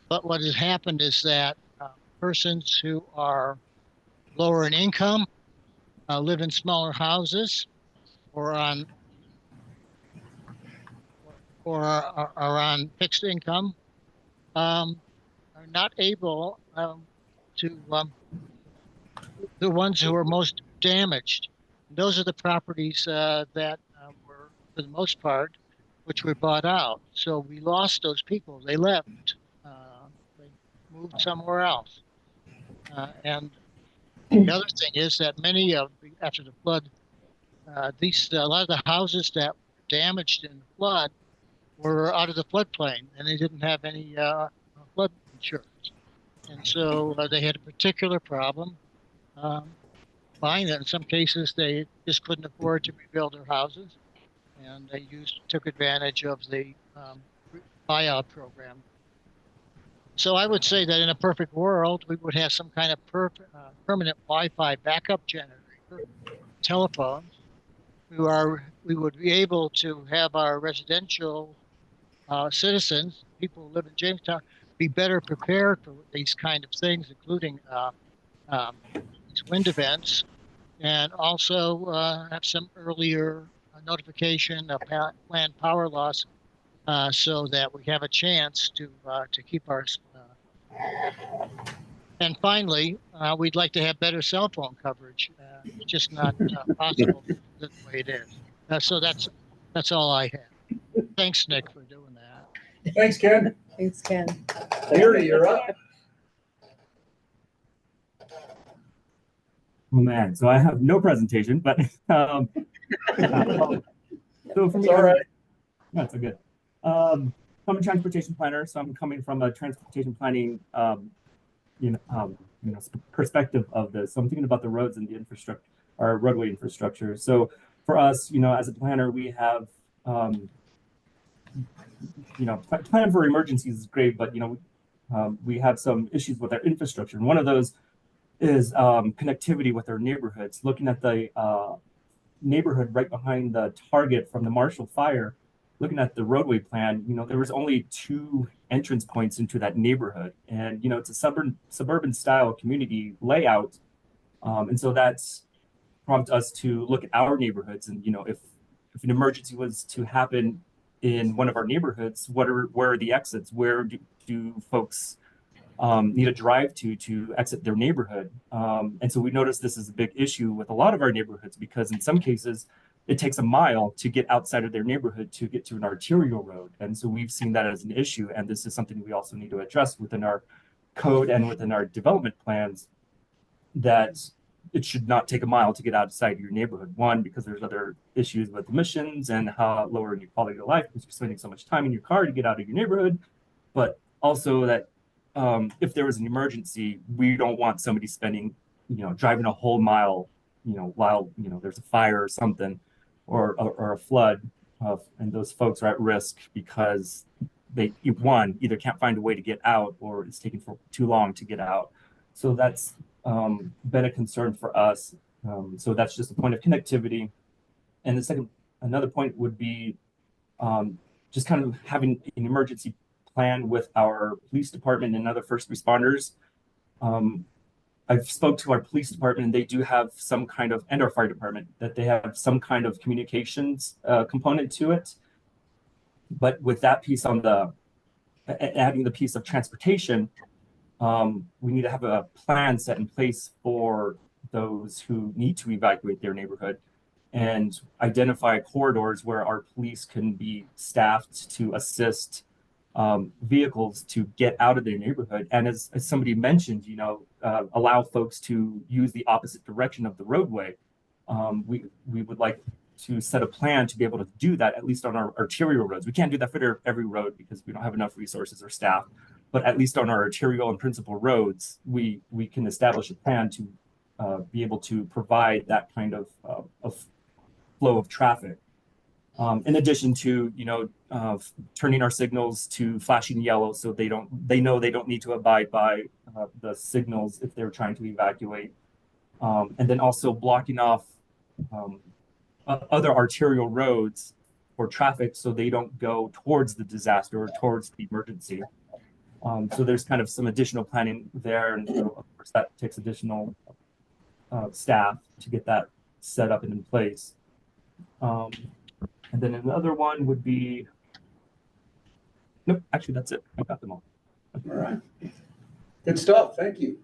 but what has happened is that persons who are lower in income, live in smaller houses, or are on fixed income, are not able to, the ones who are most damaged. Those are the properties that were, for the most part, which were bought out. So we lost those people. They left. They moved somewhere else. And the other thing is that after the flood, a lot of the houses that were damaged in the flood were out of the floodplain, and they didn't have any flood insurance. And so they had a particular problem buying it. In some cases, they just couldn't afford to rebuild their houses, and they took advantage of the buyout program. So I would say that in a perfect world, we would have some kind of permanent Wi-Fi backup generator, telephones. We would be able to have our residential citizens, people who live in Jamestown, be better prepared for these kind of things, including these wind events, and also have some earlier notification of planned power loss, so that we have a chance to keep our. And finally, we'd like to have better cell phone coverage. It's just not possible the way it is. So that's all I have. Thanks, Nick, for doing that. Thanks, Ken. Thanks, Ken. Yuri, you're up. Oh man, so I have no presentation, but so for me, It's all right. That's so good. I'm a transportation planner, so I'm coming from a transportation planning, perspective of this. So I'm thinking about the roads and the infrastructure, our roadway infrastructure. So for us, as a planner, we have, plan for emergencies is great, but we have some issues with our infrastructure, and one of those is connectivity with our neighborhoods. Looking at the neighborhood right behind the target from the Marshall fire, looking at the roadway plan, there was only 2 entrance points into that neighborhood, and it's a suburban style community layout, and so that's prompted us to look at our neighborhoods, and if an emergency was to happen in one of our neighborhoods, where are the exits? Where do folks need a drive to exit their neighborhood? And so we noticed this is a big issue with a lot of our neighborhoods, because in some cases it takes a mile to get outside of their neighborhood to get to an arterial road. And so we've seen that as an issue. And this is something we also need to address within our code and within our development plans, that it should not take a mile to get outside your neighborhood. One, because there's other issues with emissions and how lowering your quality of life because you're spending so much time in your car to get out of your neighborhood. But also that if there was an emergency, we don't want somebody spending, driving a whole mile, while, there's a fire or something, or a flood, and those folks are at risk because they, one, either can't find a way to get out or it's taking for too long to get out. So that's been a concern for us. So that's just a point of connectivity. And another point would be just kind of having an emergency plan with our police department and other first responders. I've spoke to our police department and they do have some kind of, and our fire department, that they have some kind of communications component to it. But with that piece on adding the piece of transportation, we need to have a plan set in place for those who need to evacuate their neighborhood and identify corridors where our police can be staffed to assist vehicles to get out of their neighborhood. And as somebody mentioned, allow folks to use the opposite direction of the roadway. We would like to set a plan to be able to do that, at least on our arterial roads. We can't do that for every road because we don't have enough resources or staff, but at least on our arterial and principal roads, we can establish a plan to be able to provide that kind of flow of traffic. In addition to, turning our signals to flashing yellow so they know they don't need to abide by the signals if they're trying to evacuate. And then also blocking off other arterial roads for traffic so they don't go towards the disaster or towards the emergency. So there's kind of some additional planning there. And of course that takes additional staff to get that set up and in place. And then another one would be, nope, actually that's it. I got them all. All right. Good stuff. Thank you.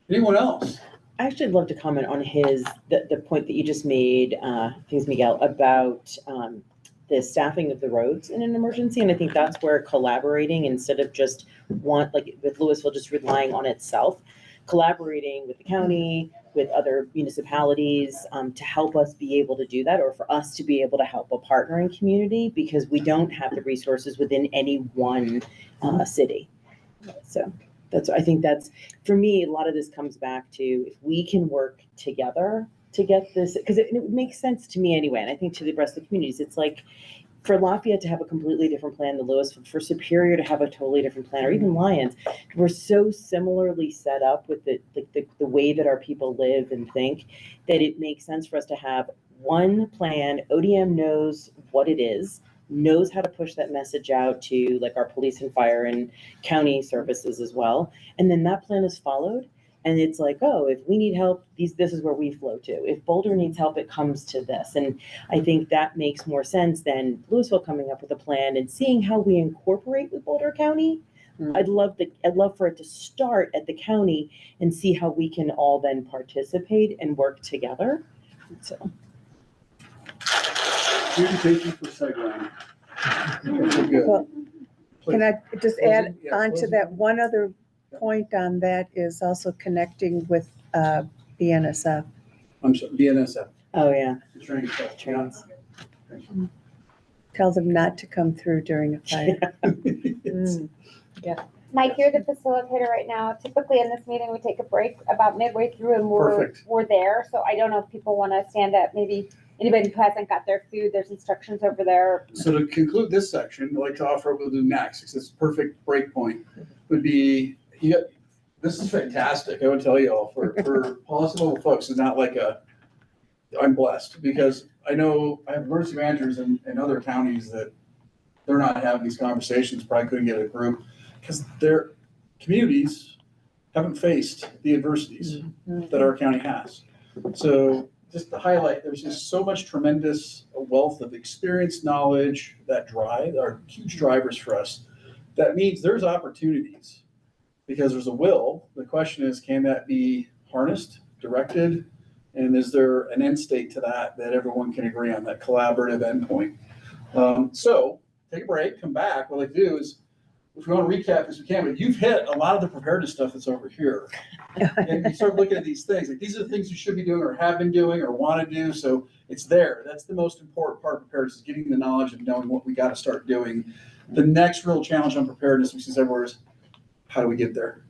Anyone else? I actually love to comment on the point that you just made, thanks Miguel, about the staffing of the roads in an emergency. And I think that's where collaborating instead of just like with Louisville, just relying on itself, collaborating with the county, with other municipalities to help us be able to do that, or for us to be able to help a partnering community, because we don't have the resources within any one city. So I think that's, for me, a lot of this comes back to if we can work together to get this, because it makes sense to me anyway, and I think to the rest of the communities, it's like, for Lafayette to have a completely different plan than Louisville, for Superior to have a totally different plan, or even Lyons, we're so similarly set up with the way that our people live and think, that it makes sense for us to have one plan. ODM knows what it is, knows how to push that message out to like our police and fire and county services as well. And then that plan is followed. And it's like, oh, if we need help, this is where we flow to. If Boulder needs help, it comes to this. And I think that makes more sense than Louisville coming up with a plan and seeing how we incorporate with Boulder County. I'd love for it to start at the county and see how we can all then participate and work together. So. Thank you for segueing. Well, can I just add on to that? One other point on that is also connecting with BNSF. I'm sorry, BNSF. Oh, yeah. Trains. Tell them not to come through during a fire. Yeah. Mike, you're the facilitator right now. Typically in this meeting, we take a break about midway through and we're there. So I don't know if people want to stand up. Maybe anybody who hasn't got their food, there's instructions over there. So to conclude this section, I'd like to offer what we'll do next, because it's a perfect break point, would be, this is fantastic. I would tell you all, for policy level folks, it's not like I'm blessed, because I know I have emergency managers in other counties that they're not having these conversations, probably couldn't get a group, because their communities haven't faced the adversities that our county has. So just to highlight, there's just so much tremendous wealth of experience, knowledge, that drive are huge drivers for us. That means there's opportunities because there's a will. The question is, can that be harnessed, directed? And is there an end state to that everyone can agree on, that collaborative endpoint? So take a break, come back. What I do is if we want to recap as we can, but you've hit a lot of the preparedness stuff that's over here. And you start looking at these things, like these are the things you should be doing or have been doing or want to do. So it's there. That's the most important part of preparedness, is getting the knowledge and knowing what we got to start doing. The next real challenge on preparedness, which is everywhere, is how do we get there?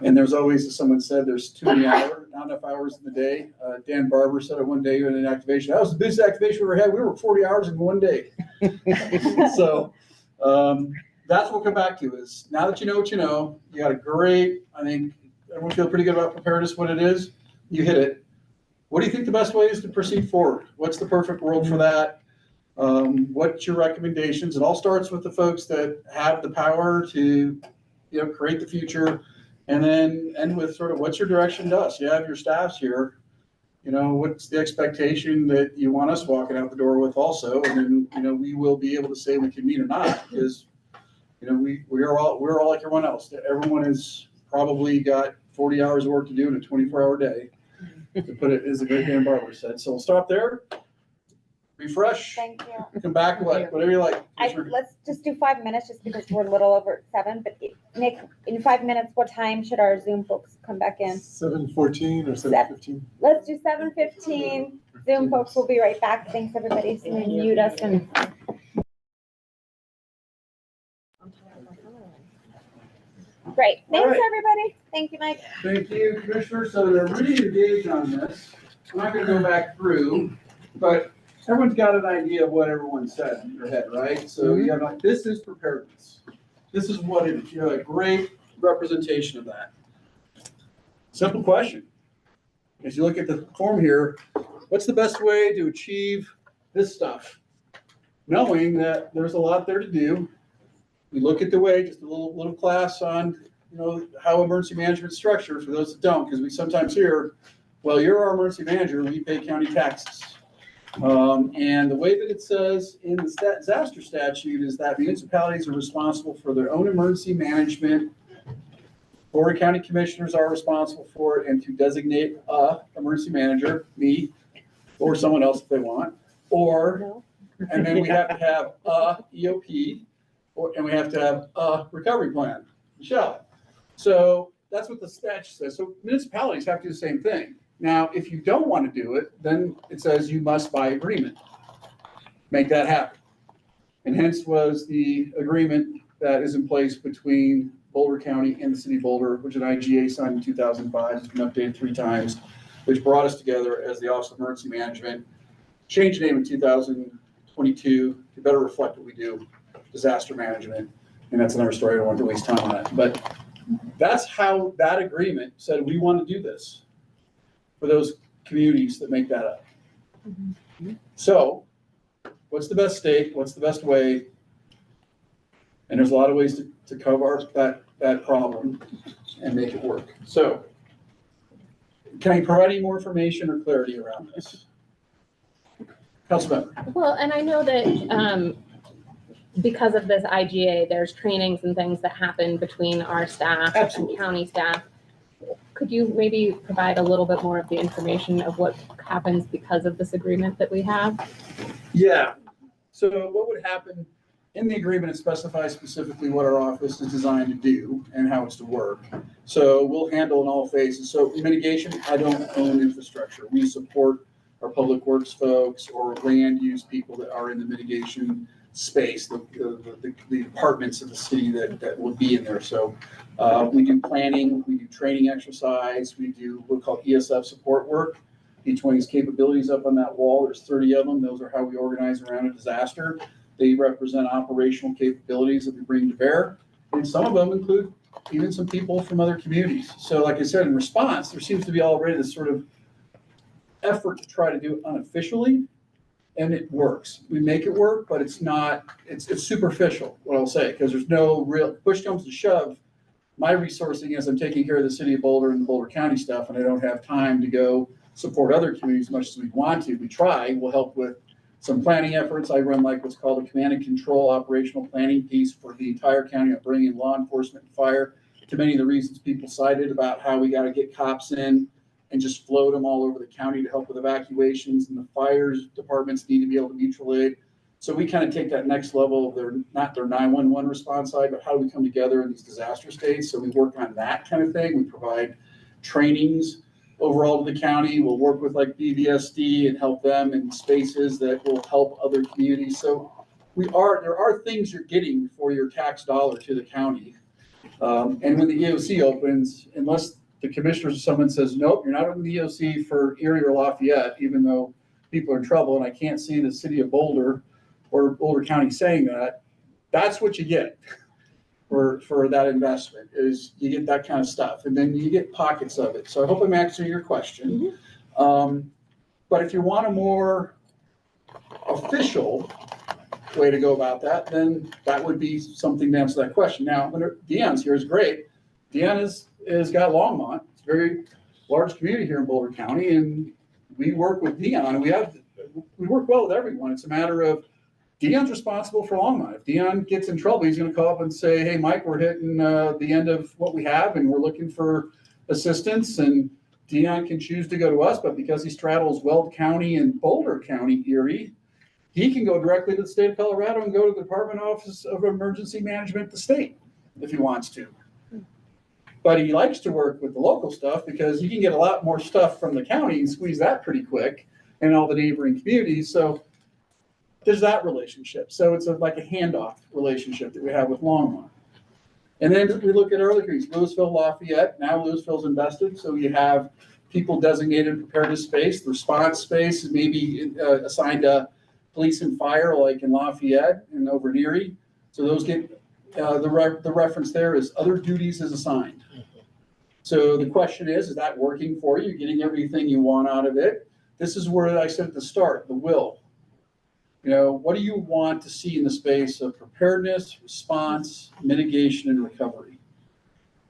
And there's always, as someone said, there's too many hours, not enough hours in the day. Dan Barber said it one day in an activation. That was the busiest activation we ever had. We were 40 hours in one day. So that's what we'll come back to, is now that you know what you know, you got a great, I think everyone feel pretty good about preparedness, what it is. You hit it. What do you think the best way is to proceed forward? What's the perfect world for that? What's your recommendations? It all starts with the folks that have the power to, create the future, and then end with sort of what's your direction to us? You have your staffs here. What's the expectation that you want us walking out the door with also? And then, we will be able to say we can meet or not, because, we're all like everyone else. Everyone has probably got 40 hours of work to do in a 24-hour day, to put it as the great Dan Barber said. So we'll stop there. Refresh. Thank you. Come back, whatever you like. Let's just do 5 minutes, just because we're a little over 7, but Nick, in 5 minutes, what time should our Zoom folks come back in? 7:14 or 7:15? Let's do 7:15. Zoom folks will be right back. Thanks, everybody. So mute us and. Great. Thanks, right. everybody. Thank you, Mike. Thank you, Commissioner. So they're really engaged on this. I'm not going to go back through, but everyone's got an idea of what everyone said in their head, right? So you have this is preparedness. This is what it is. You have a great representation of that. Simple question. As you look at the form here, what's the best way to achieve this stuff? Knowing that there's a lot there to do. We look at the way, just a little class on, how emergency management is structured for those that don't, because we sometimes hear, well, you're our emergency manager, we pay county taxes. And the way that it says in the disaster statute is that municipalities are responsible for their own emergency management. Board of County Commissioners are responsible for it, and to designate a emergency manager, me, or someone else if they want, and then we have to have a EOP, and we have to have a recovery plan, Michelle. So that's what the statute says. So municipalities have to do the same thing. Now, if you don't want to do it, then it says you must by agreement make that happen. And hence was the agreement that is in place between Boulder County and the city of Boulder, which an IGA signed in 2005, it's been updated 3 times, which brought us together as the Office of Emergency Management, changed the name in 2022 to better reflect what we do, disaster management. And that's another story. I don't want to waste time on it. But that's how that agreement said we want to do this for those communities that make that up. So what's the best state? What's the best way? And there's a lot of ways to cover that problem and make it work. So can I provide any more information or clarity around this? Councilmember. Well, and I know that because of this IGA, there's trainings and things that happen between our staff and county staff. Could you maybe provide a little bit more of the information of what happens because of this agreement that we have? Yeah. So what would happen in the agreement, it specifies specifically what our office is designed to do and how it's to work. So we'll handle in all phases. So mitigation, I don't own infrastructure. We support our public works folks or land use people that are in the mitigation space, the departments of the city that will be in there. So we do planning, we do training exercise, we do what we call ESF support work. Each one of these capabilities up on that wall, there's 30 of them. Those are how we organize around a disaster. They represent operational capabilities that we bring to bear. And some of them include even some people from other communities. So like I said, in response, there seems to be already this sort of effort to try to do it unofficially. And it works. We make it work, but it's not, it's superficial, what I'll say, because there's no real, push comes to shove. My resourcing is I'm taking care of the city of Boulder and the Boulder County stuff, and I don't have time to go support other communities as much as we want to. We try, we'll help with some planning efforts. I run like what's called a command and control operational planning piece for the entire county. I'm bringing law enforcement and fire to many of the reasons people cited about how we got to get cops in and just float them all over the county to help with evacuations, and the fires departments need to be able to mutual aid. So we kind of take that next level of not their 911 response side, but how do we come together in these disaster states? So we work on that kind of thing. We provide trainings overall to the county. We'll work with like BVSD and help them in spaces that will help other communities. So there are things you're getting for your tax dollar to the county. And when the EOC opens, unless the commissioners or someone says, nope, you're not on the EOC for Erie or Lafayette, even though people are in trouble, and I can't see the city of Boulder or Boulder County saying that, that's what you get for that investment, is you get that kind of stuff. And then you get pockets of it. So I hope I'm answering your question. But if you want a more official way to go about that, then that would be something to answer that question. Now, when Deion's here is great. Deion has got Longmont. It's a very large community here in Boulder County, and we work with Deion. We work well with everyone. It's a matter of Deion's responsible for Longmont. If Deion gets in trouble, he's going to call up and say, hey, Mike, we're hitting the end of what we have, and we're looking for assistance. And Deion can choose to go to us, but because he straddles Weld County and Boulder County, Erie, he can go directly to the state of Colorado and go to the Department Office of Emergency Management, the state, if he wants to. But he likes to work with the local stuff because he can get a lot more stuff from the county and squeeze that pretty quick and all the neighboring communities. So there's that relationship. So it's like a handoff relationship that we have with Longmont. And then we look at our other communities, Louisville, Lafayette. Now Louisville's invested, so you have people designated in preparedness space. The response space is maybe assigned to police and fire, like in Lafayette and over in Erie. So those get the reference there is other duties as assigned. So the question is that working for you? You're getting everything you want out of it. This is where I said at the start, the will. What do you want to see in the space of preparedness, response, mitigation, and recovery?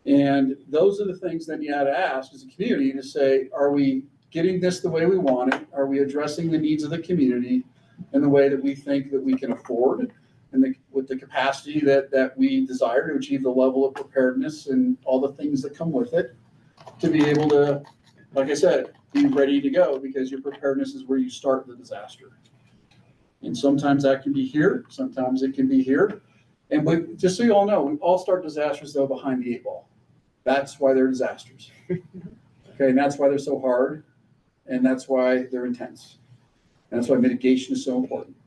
And those are the things that you had to ask as a community to say, are we getting this the way we want it? Are we addressing the needs of the community in the way that we think that we can afford and with the capacity that we desire to achieve the level of preparedness and all the things that come with it to be able to, like I said, be ready to go, because your preparedness is where you start the disaster. And sometimes that can be here, sometimes it can be here. And just so you all know, we all start disasters though behind the 8 ball. That's why they're disasters. Okay, and that's why they're so hard, and that's why they're intense. And that's why mitigation is so important.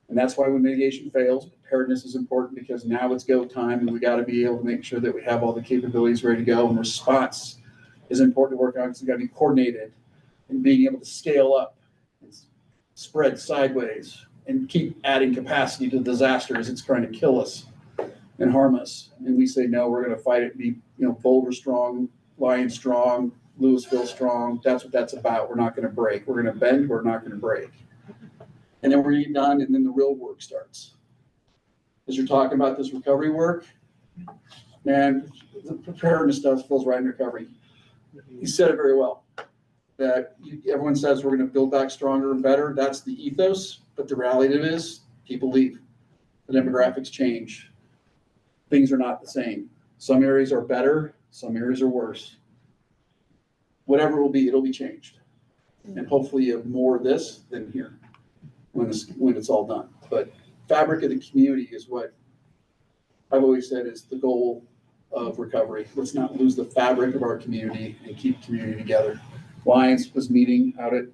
And that's why when mitigation fails, preparedness is important, because now it's go time and we got to be able to make sure that we have all the capabilities ready to go. And response is important to work on, because it's got to be coordinated and being able to scale up and spread sideways and keep adding capacity to the disaster as it's trying to kill us and harm us. And we say, no, we're going to fight it, be Boulder strong, Lyon strong, Louisville strong. That's what that's about. We're not going to break. We're going to bend. We're not going to break. And then we're done, and then the real work starts. As you're talking about this recovery work, man, the preparedness stuff falls right in recovery. You said it very well, that everyone says we're going to build back stronger and better. That's the ethos, but the reality of it is people leave. The demographics change. Things are not the same. Some areas are better, some areas are worse. Whatever it will be, it'll be changed. And hopefully you have more of this than here when it's all done. But fabric of the community is what I've always said is the goal of recovery. Let's not lose the fabric of our community and keep community together. Lyons was meeting out at,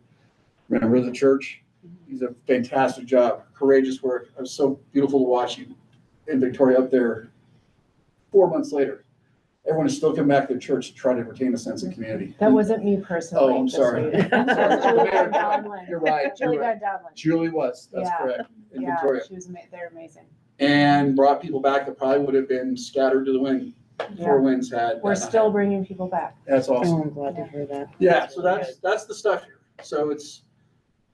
remember the church? He's a fantastic job, courageous work. It was so beautiful to watch you in Victoria up there 4 months later. Everyone is still coming back to the church to try to retain a sense of community. That wasn't me personally. Oh, I'm sorry. You're right. Julie was. That's correct. In Victoria. They're amazing. And brought people back that probably would have been scattered to the wind before winds had. We're still bringing people back. That's awesome. Oh, I'm glad to hear that. Yeah, so that's the stuff here. So it's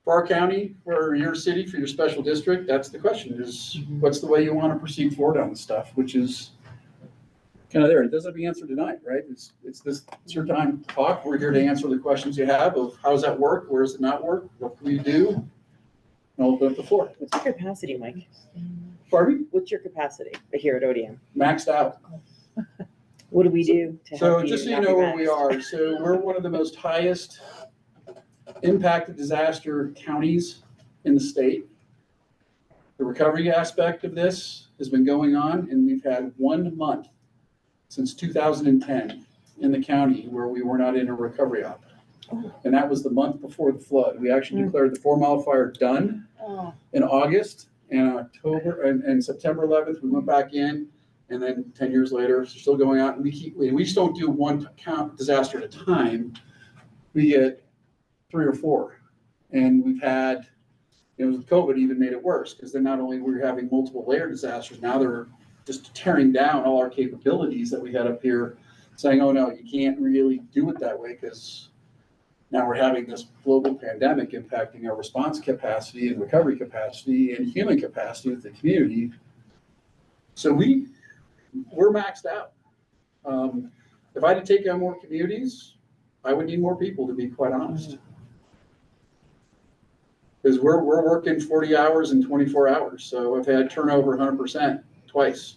for our county, for your city, for your special district. That's the question: is what's the way you want to proceed forward on the stuff, which is kind of there. It doesn't be answered tonight, right? It's your time to talk. We're here to answer the questions you have of how does that work, where does it not work, what can we do, and I'll open up the floor. What's your capacity, Mike? Pardon me? What's your capacity here at ODM? Maxed out. What do we do to So help you just so you not be know where maxed? we are, so we're one of the most highest impacted disaster counties in the state. The recovery aspect of this has been going on, and we've had 1 month since 2010 in the county where we were not in a recovery op. And that was the month before the flood. We actually declared the 4 Mile fire done in August, and October and September 11th, we went back in, and then 10 years later, we're still going out, and we just don't do one count disaster at a time. We get 3 or 4, and we've had, with COVID even made it worse, because then not only were we having multiple layer disasters, now they're just tearing down all our capabilities that we had up here, saying, oh no, you can't really do it that way, because now we're having this global pandemic impacting our response capacity and recovery capacity and human capacity with the community. So we're maxed out. If I had to take on more communities, I would need more people, to be quite honest. Because we're working 40 hours and 24 hours. So I've had turnover 100% twice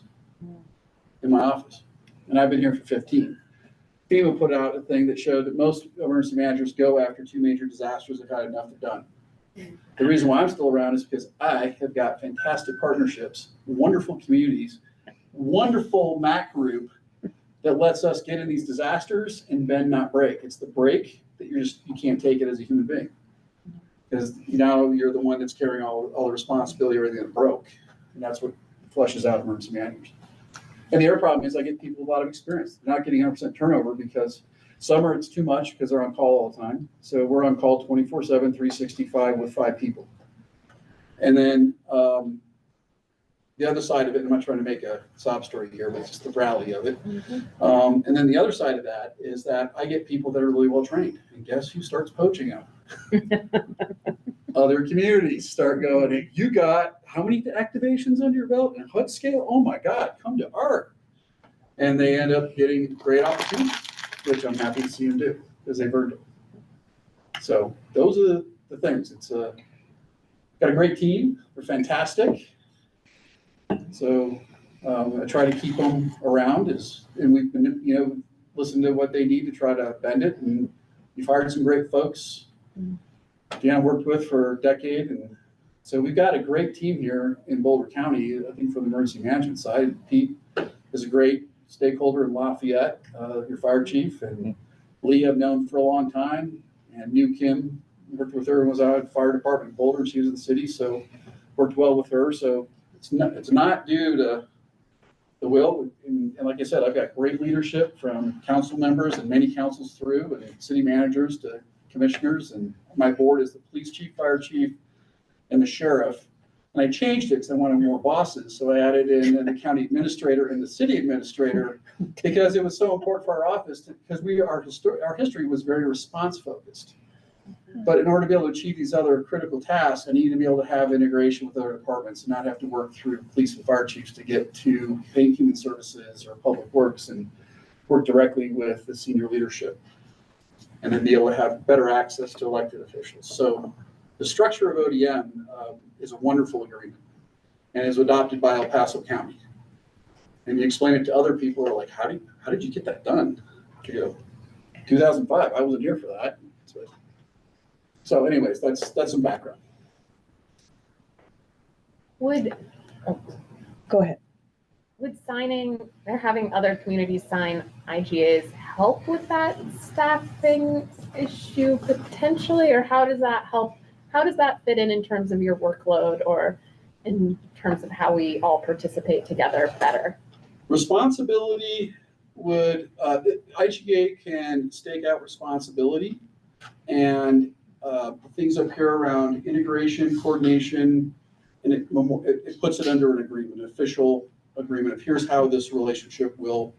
in my office. And I've been here for 15. FEMA put out a thing that showed that most emergency managers go after 2 major disasters have had enough done. The reason why I'm still around is because I have got fantastic partnerships, wonderful communities, wonderful MAC group that lets us get in these disasters and bend, not break. It's the break that you can't take it as a human being. Because you're the one that's carrying all the responsibility, everything that broke. And that's what flushes out emergency managers. And the other problem is I get people with a lot of experience. They're not getting 100% turnover because summer it's too much because they're on call all the time. So we're on call 24/7, 365 with 5 people. And then the other side of it, I'm not trying to make a sob story here, but it's just the reality of it. And then the other side of that is that I get people that are really well trained. And guess who starts poaching them? Other communities start going, hey, you got how many activations under your belt and HUD scale? Oh my God, come to ARC. And they end up getting great opportunities, which I'm happy to see them do because they've earned it. So those are the things. It's got a great team. They're fantastic. So I try to keep them around and we've been, listen to what they need to try to bend it. And we've hired some great folks. Deanna worked with for a decade. And so we've got a great team here in Boulder County, I think from the emergency management side. Pete is a great stakeholder in Lafayette, your fire chief, and Lee I've known for a long time, and knew Kim, worked with her and was out at the fire department in Boulder, and she was in the city, so worked well with her. So it's not due to the will. And like I said, I've got great leadership from council members and many councils through, and city managers to commissioners, and my board is the police chief, fire chief, and the sheriff. And I changed it because I wanted more bosses. So I added in the county administrator and the city administrator because it was so important for our office because our history was very response focused. But in order to be able to achieve these other critical tasks, I need to be able to have integration with other departments and not have to work through police and fire chiefs to get to human services or public works, and work directly with the senior leadership and then be able to have better access to elected officials. So the structure of ODM is a wonderful agreement and is adopted by El Paso County. And you explain it to other people who are like, how did you get that done? 2005, I wasn't here for that. So anyways, that's some background. Go ahead. Would signing or having other communities sign IGAs help with that staffing issue potentially, or how does that help? How does that fit in terms of your workload or in terms of how we all participate together better? Responsibility would, IGA can stake out responsibility and things up here around integration, coordination, and it puts it under an agreement, an official agreement of here's how this relationship will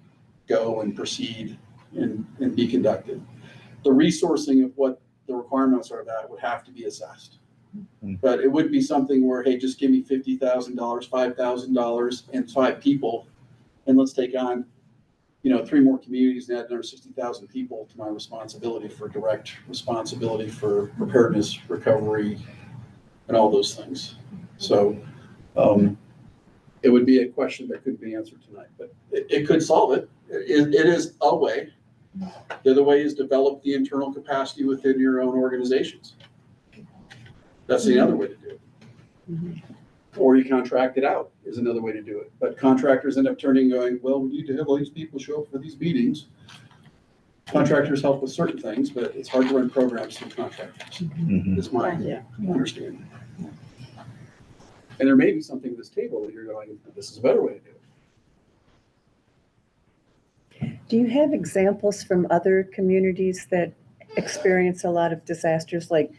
go and proceed and be conducted. The resourcing of what the requirements are of that would have to be assessed. But it would be something where, hey, just give me $50,000, $5,000 and 5 people, and let's take on 3 more communities and add another 60,000 people to my responsibility for direct responsibility for preparedness, recovery, and all those things. So it would be a question that couldn't be answered tonight, but it could solve it. It is a way. The other way is develop the internal capacity within your own organizations. That's the other way to do it. Or you contract it out is another way to do it. But contractors end up turning going, well, we need to have all these people show up for these meetings. Contractors help with certain things, but it's hard to run programs through contractors. Is my understanding. And there may be something at this table that you're going, this is a better way to do it. Do you have examples from other communities that experience a lot of disasters, like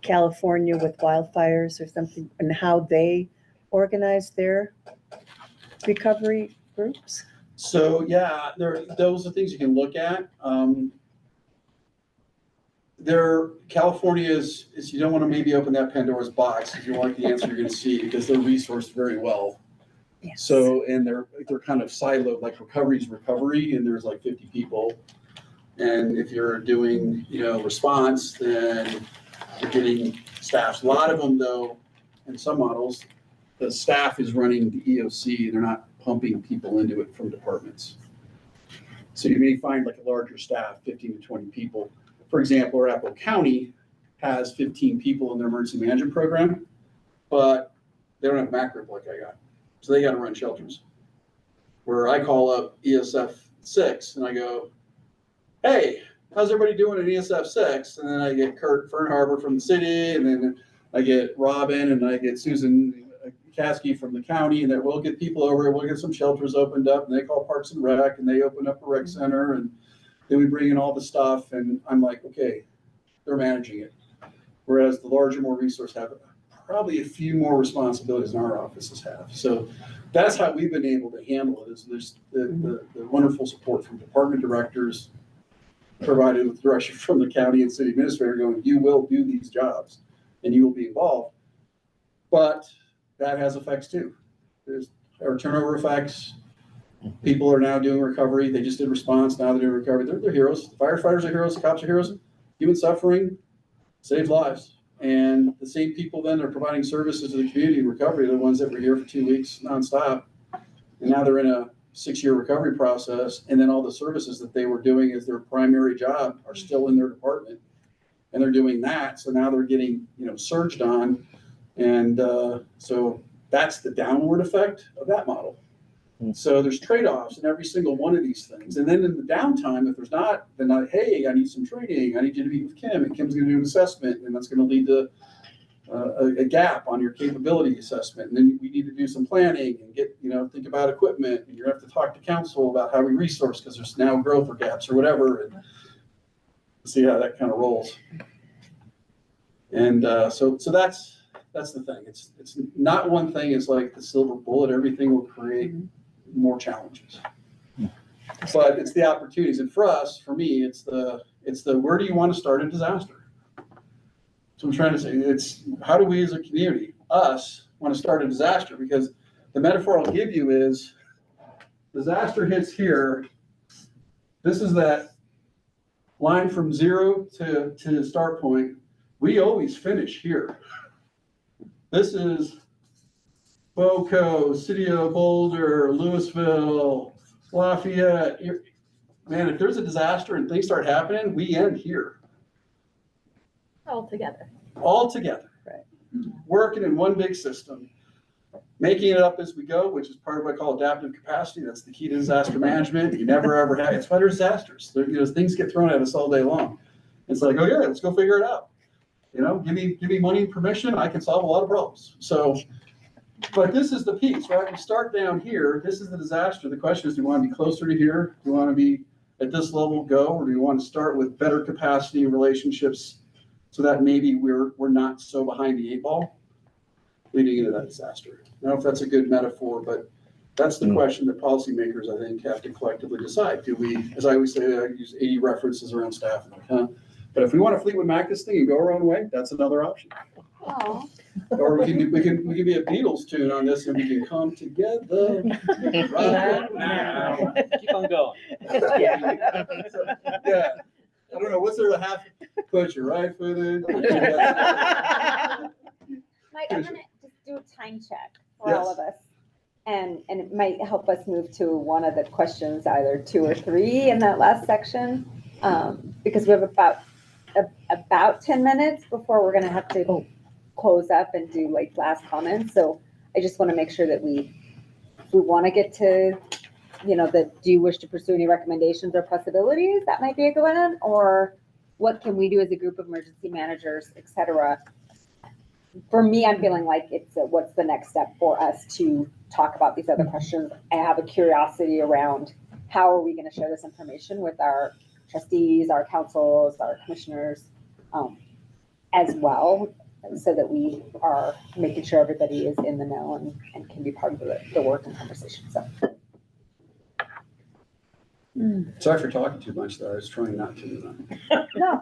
California with wildfires or something, and how they organize their recovery groups? So yeah, those are things you can look at. California is you don't want to maybe open that Pandora's box if you want the answer you're going to see, because they're resourced very well. Yes. So, and they're kind of siloed, like recovery's recovery, and there's like 50 people. And if you're doing, response, then you're getting staffs. A lot of them though, in some models, the staff is running the EOC. They're not pumping people into it from departments. So you may find like a larger staff, 15 to 20 people. For example, Arapahoe County has 15 people in their emergency management program, but they don't have MAC group like I got. So they got to run shelters. Where I call up ESF 6 and I go, hey, how's everybody doing at ESF 6? And then I get Kurt Fernharber from the city, and then I get Robin, and I get Susan Caskey from the county, and then we'll get people over, we'll get some shelters opened up, and they call Parks and Rec, and they open up a rec center, and then we bring in all the stuff, and I'm like, okay, they're managing it. Whereas the larger, more resource have probably a few more responsibilities than our offices have. So that's how we've been able to handle it, is there's the wonderful support from department directors, provided with direction from the county and city administrator going, you will do these jobs and you will be involved. But that has effects too. There's turnover effects. People are now doing recovery. They just did response. Now they're doing recovery. They're heroes. The firefighters are heroes. The cops are heroes. Human suffering saves lives. And the same people then are providing services to the community in recovery. They're the ones that were here for 2 weeks nonstop. And now they're in a 6-year recovery process. And then all the services that they were doing as their primary job are still in their department. And they're doing that. So now they're getting, surged on. And so that's the downward effect of that model. So there's trade-offs in every single one of these things. And then in the downtime, if there's not, then hey, I need some training. I need you to meet with Kim, and Kim's going to do an assessment, and that's going to lead to a gap on your capability assessment. And then we need to do some planning and get, think about equipment, and you're going to have to talk to council about how we resource, because there's now growth or gaps or whatever, and see how that kind of rolls. And so that's the thing. It's not one thing is like the silver bullet. Everything will create more challenges, but it's the opportunities. And for us, for me, it's the where do you want to start a disaster? So I'm trying to say, it's how do we as a community, us, want to start a disaster? Because the metaphor I'll give you is disaster hits here. This is that line from zero to the start point. We always finish here. This is Boco, City of Boulder, Louisville, Lafayette. Man, if there's a disaster and things start happening, we end here. All together. All together. Right. Working in one big system. Making it up as we go, which is part of what I call adaptive capacity. That's the key to disaster management. You never ever have, it's why there's disasters. Things get thrown at us all day long. It's like, okay, let's go figure it out. Give me money and permission. I can solve a lot of problems. So, but this is the piece, right? We start down here. This is the disaster. The question is, do you want to be closer to here? Do you want to be at this level go, or do you want to start with better capacity relationships so that maybe we're not so behind the 8 ball leading into that disaster? I don't know if that's a good metaphor, but that's the question that policymakers, I think, have to collectively decide. Do we, as I always say, I use 80 references around staff, but if we want to Fleetwood Mac this thing and go our own way, that's another option. Oh. Or we can be a Beatles tune on this, and we can come together right now. Keep on going. Yeah. I don't know. What's there to have? Put your right foot in. Mike, I'm gonna just do a time check for all of us. And it might help us move to one of the questions, either 2 or 3 in that last section. Because we have about 10 minutes before we're gonna have to close up and do like last comments. So I just want to make sure that we want to get to, do you wish to pursue any recommendations or possibilities? That might be a good one. Or what can we do as a group of emergency managers, et cetera? For me, I'm feeling like it's what's the next step for us to talk about these other questions. I have a curiosity around how are we going to share this information with our trustees, our councils, our commissioners, as well, so that we are making sure everybody is in the know and can be part of the work and conversation. So. Sorry for talking too much, though. I was trying not to. No,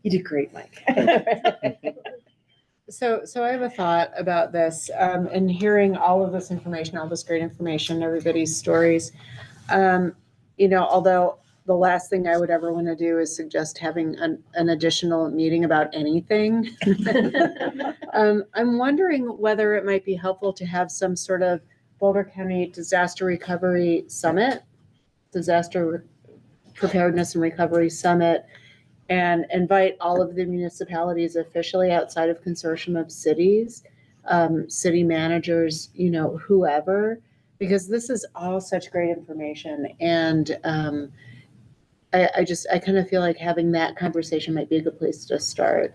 You did great, Mike. So I have a thought about this, and hearing all of this information, all this great information, everybody's stories. Although the last thing I would ever want to do is suggest having an additional meeting about anything. I'm wondering whether it might be helpful to have some sort of Boulder County Disaster Recovery Summit, Disaster Preparedness and Recovery Summit, and invite all of the municipalities officially outside of consortium of cities, city managers, whoever, because this is all such great information. And I kind of feel like having that conversation might be a good place to start.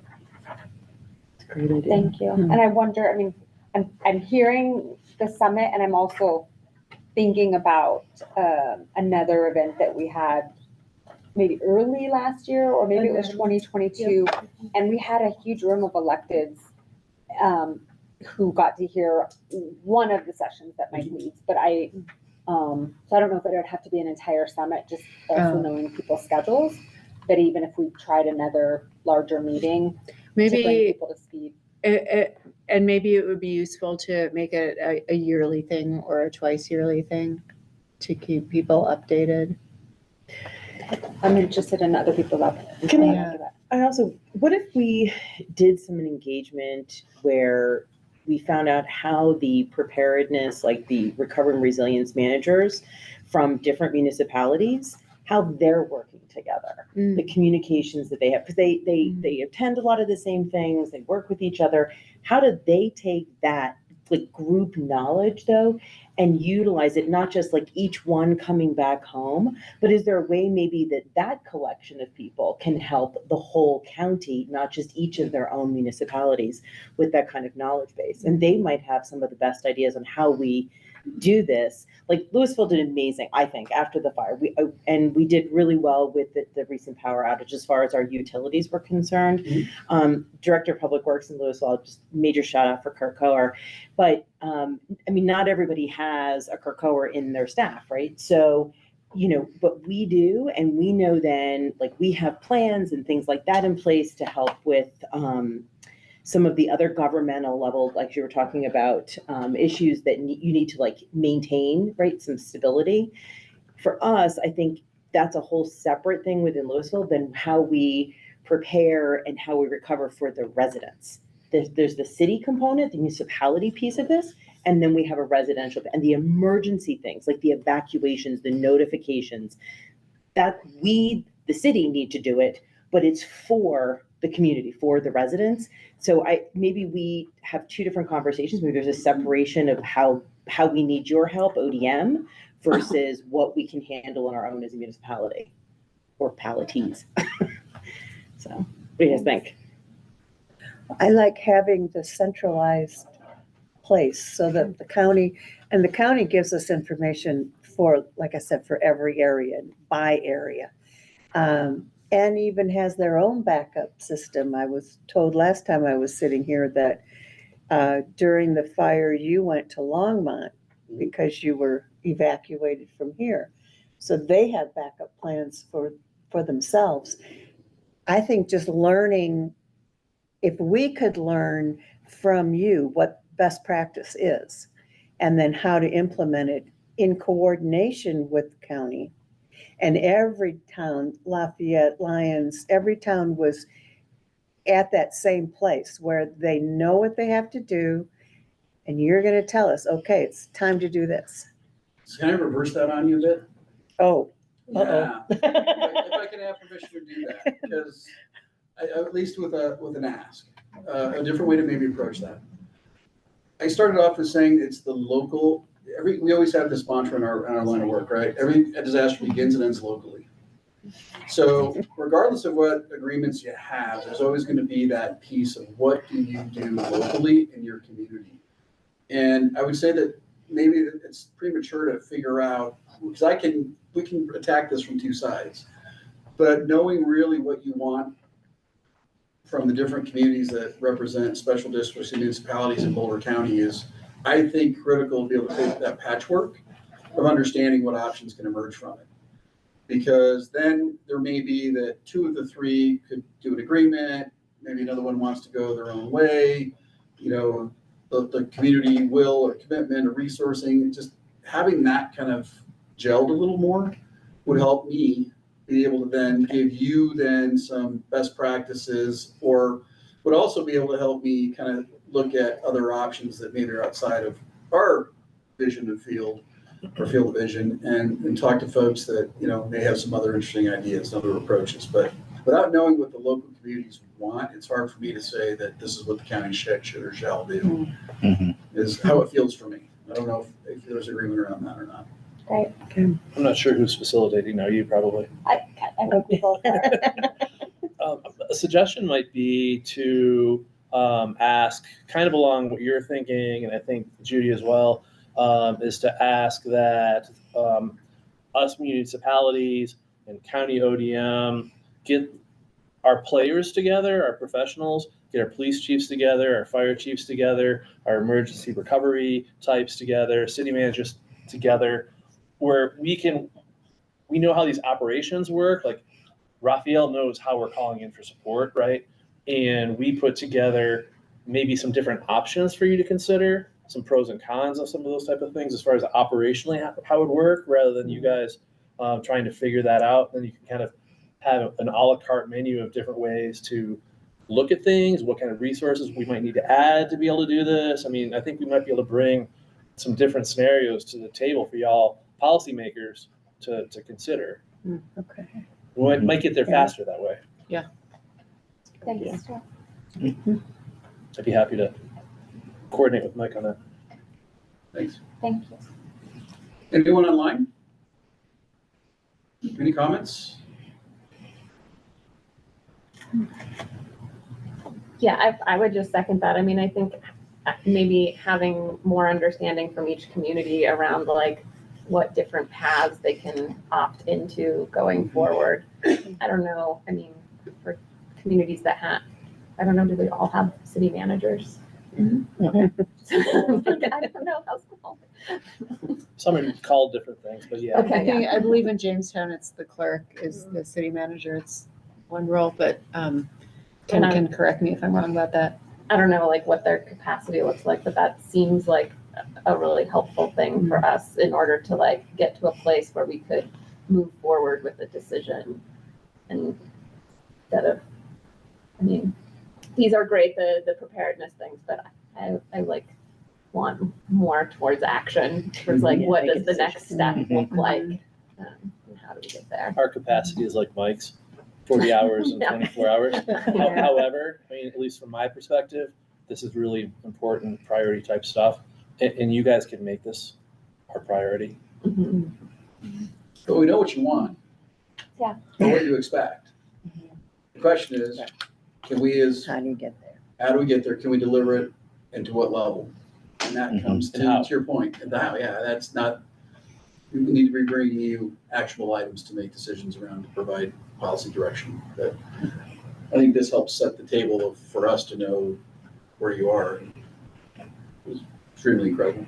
Great idea. Thank you. And I wonder, I'm hearing the summit, and I'm also thinking about another event that we had maybe early last year, or maybe it was 2022. And we had a huge room of electeds who got to hear one of the sessions that Mike leads. But so I don't know if it would have to be an entire summit, just also knowing people's schedules. But even if we tried another larger meeting, maybe to bring people to speed. And maybe it would be useful to make it a yearly thing or a twice yearly thing to keep people updated. I'm interested in other people up. What if we did some engagement where we found out how the preparedness, like the recovery and resilience managers from different municipalities, how they're working together, the communications that they have, because they attend a lot of the same things, they work with each other. How do they take that like group knowledge though and utilize it, not just like each one coming back home, but is there a way maybe that collection of people can help the whole county, not just each of their own municipalities, with that kind of knowledge base? And they might have some of the best ideas on how we do this. Like Louisville did amazing, I think, after the fire. We did really well with the recent power outage as far as our utilities were concerned. Director of Public Works in Louisville, just major shout out for Kurt Coer. But not everybody has a Kurt Coer in their staff, right? So, but we do, and we know then, like we have plans and things like that in place to help with some of the other governmental level, like you were talking about, issues that you need to like maintain, right? Some stability. For us, I think that's a whole separate thing within Louisville than how we prepare and how we recover for the residents. There's the city component, the municipality piece of this, and then we have a residential and the emergency things like the evacuations, the notifications, that we, the city, need to do it, but it's for the community, for the residents. So maybe we have two different conversations. Maybe there's a separation of how we need your help, ODM, versus what we can handle on our own as a municipality or palatees. So what do you guys think? I like having the centralized place so that the county gives us information for, like I said, for every area, by area. And even has their own backup system. I was told last time I was sitting here that during the fire, you went to Longmont because you were evacuated from here. So they have backup plans for themselves. I think just learning, if we could learn from you what best practice is, and then how to implement it in coordination with the county. And every town, Lafayette, Lyons, every town was at that same place where they know what they have to do. And you're going to tell us, okay, it's time to do this. So can I reverse that on you a bit? Oh, yeah. If I can have permission to do that, because at least with an ask, a different way to maybe approach that. I started off with saying it's the local, we always have this mantra in our line of work, right? Every disaster begins and ends locally. So regardless of what agreements you have, there's always going to be that piece of what do you do locally in your community. And I would say that maybe it's premature to figure out, because we can attack this from two sides, but knowing really what you want from the different communities that represent special districts and municipalities in Boulder County is, I think, critical to be able to take that patchwork of understanding what options can emerge from it. Because then there may be that two of the three could do an agreement, maybe another one wants to go their own way, the community will or commitment or resourcing, just having that kind of gelled a little more would help me be able to then give you then some best practices, or would also be able to help me kind of look at other options that maybe are outside of our vision of field or field of vision, and talk to folks that, may have some other interesting ideas, other approaches. But without knowing what the local communities want, it's hard for me to say that this is what the county should or shall do, is how it feels for me. I don't know if there's agreement around that or not. Right. I'm not sure who's facilitating now, you probably. I think we both are. A suggestion might be to ask, kind of along what you're thinking, and I think Judy as well, is to ask that us municipalities and county ODM get our players together, our professionals, get our police chiefs together, our fire chiefs together, our emergency recovery types together, city managers together, where we know how these operations work. Like Raphael knows how we're calling in for support, right? And we put together maybe some different options for you to consider, some pros and cons of some of those type of things as far as operationally how it would work, rather than you guys trying to figure that out. Then you can kind of have an a la carte menu of different ways to look at things, what kind of resources we might need to add to be able to do this. I mean, I think we might be able to bring some different scenarios to the table for y'all policymakers to consider. Okay. We might get there faster that way. Yeah. Thanks. I'd be happy to coordinate with Mike on that. Thanks. Thank you. Anyone online? Any comments? Yeah, I would just second that. I mean, I think maybe having more understanding from each community around like what different paths they can opt into going forward. I don't know. I mean, for communities that I don't know, do they all have city managers? Mm-hmm. I don't know how small. Some are called different things, but yeah. Okay. I believe in Jamestown, it's the clerk is the city manager. It's one role, but Ken can correct me if I'm wrong about that. I don't know like what their capacity looks like, but that seems like a really helpful thing for us in order to like get to a place where we could move forward with a decision. And instead of, I mean, these are great, the preparedness things, but I like want more towards action, towards like what does the next step look like, and how do we get there? Our capacity is like Mike's, 40 hours and 24 hours. However, I mean, at least from my perspective, this is really important priority type stuff, and you guys can make this our priority. But we know what you want. Yeah. Know what you expect. The question is, how do you get there? How do we get there? Can we deliver it, and to what level? And that comes to your point. And how, that's not, we need to be bringing you actionable items to make decisions around, to provide policy direction. But I think this helps set the table for us to know where you are. It was extremely incredible.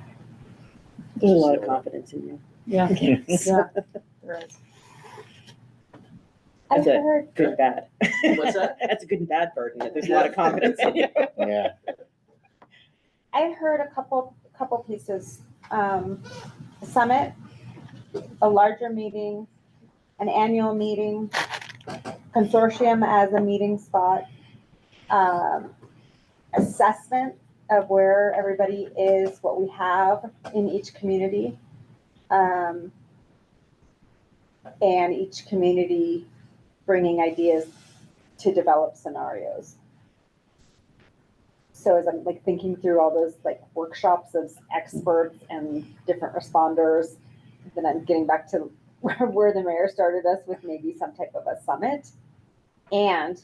There's a lot of confidence in you. Yeah. Yes. Yeah. There is. That's a good and bad. What's that? That's a good and bad burden. There's a lot of confidence in you. Yeah. I heard a couple pieces. A summit, a larger meeting, an annual meeting, consortium as a meeting spot, assessment of where everybody is, what we have in each community, and each community bringing ideas to develop scenarios. so as I'm like thinking through all those like workshops of experts and different responders, then I'm getting back to where the mayor started us with maybe some type of a summit. And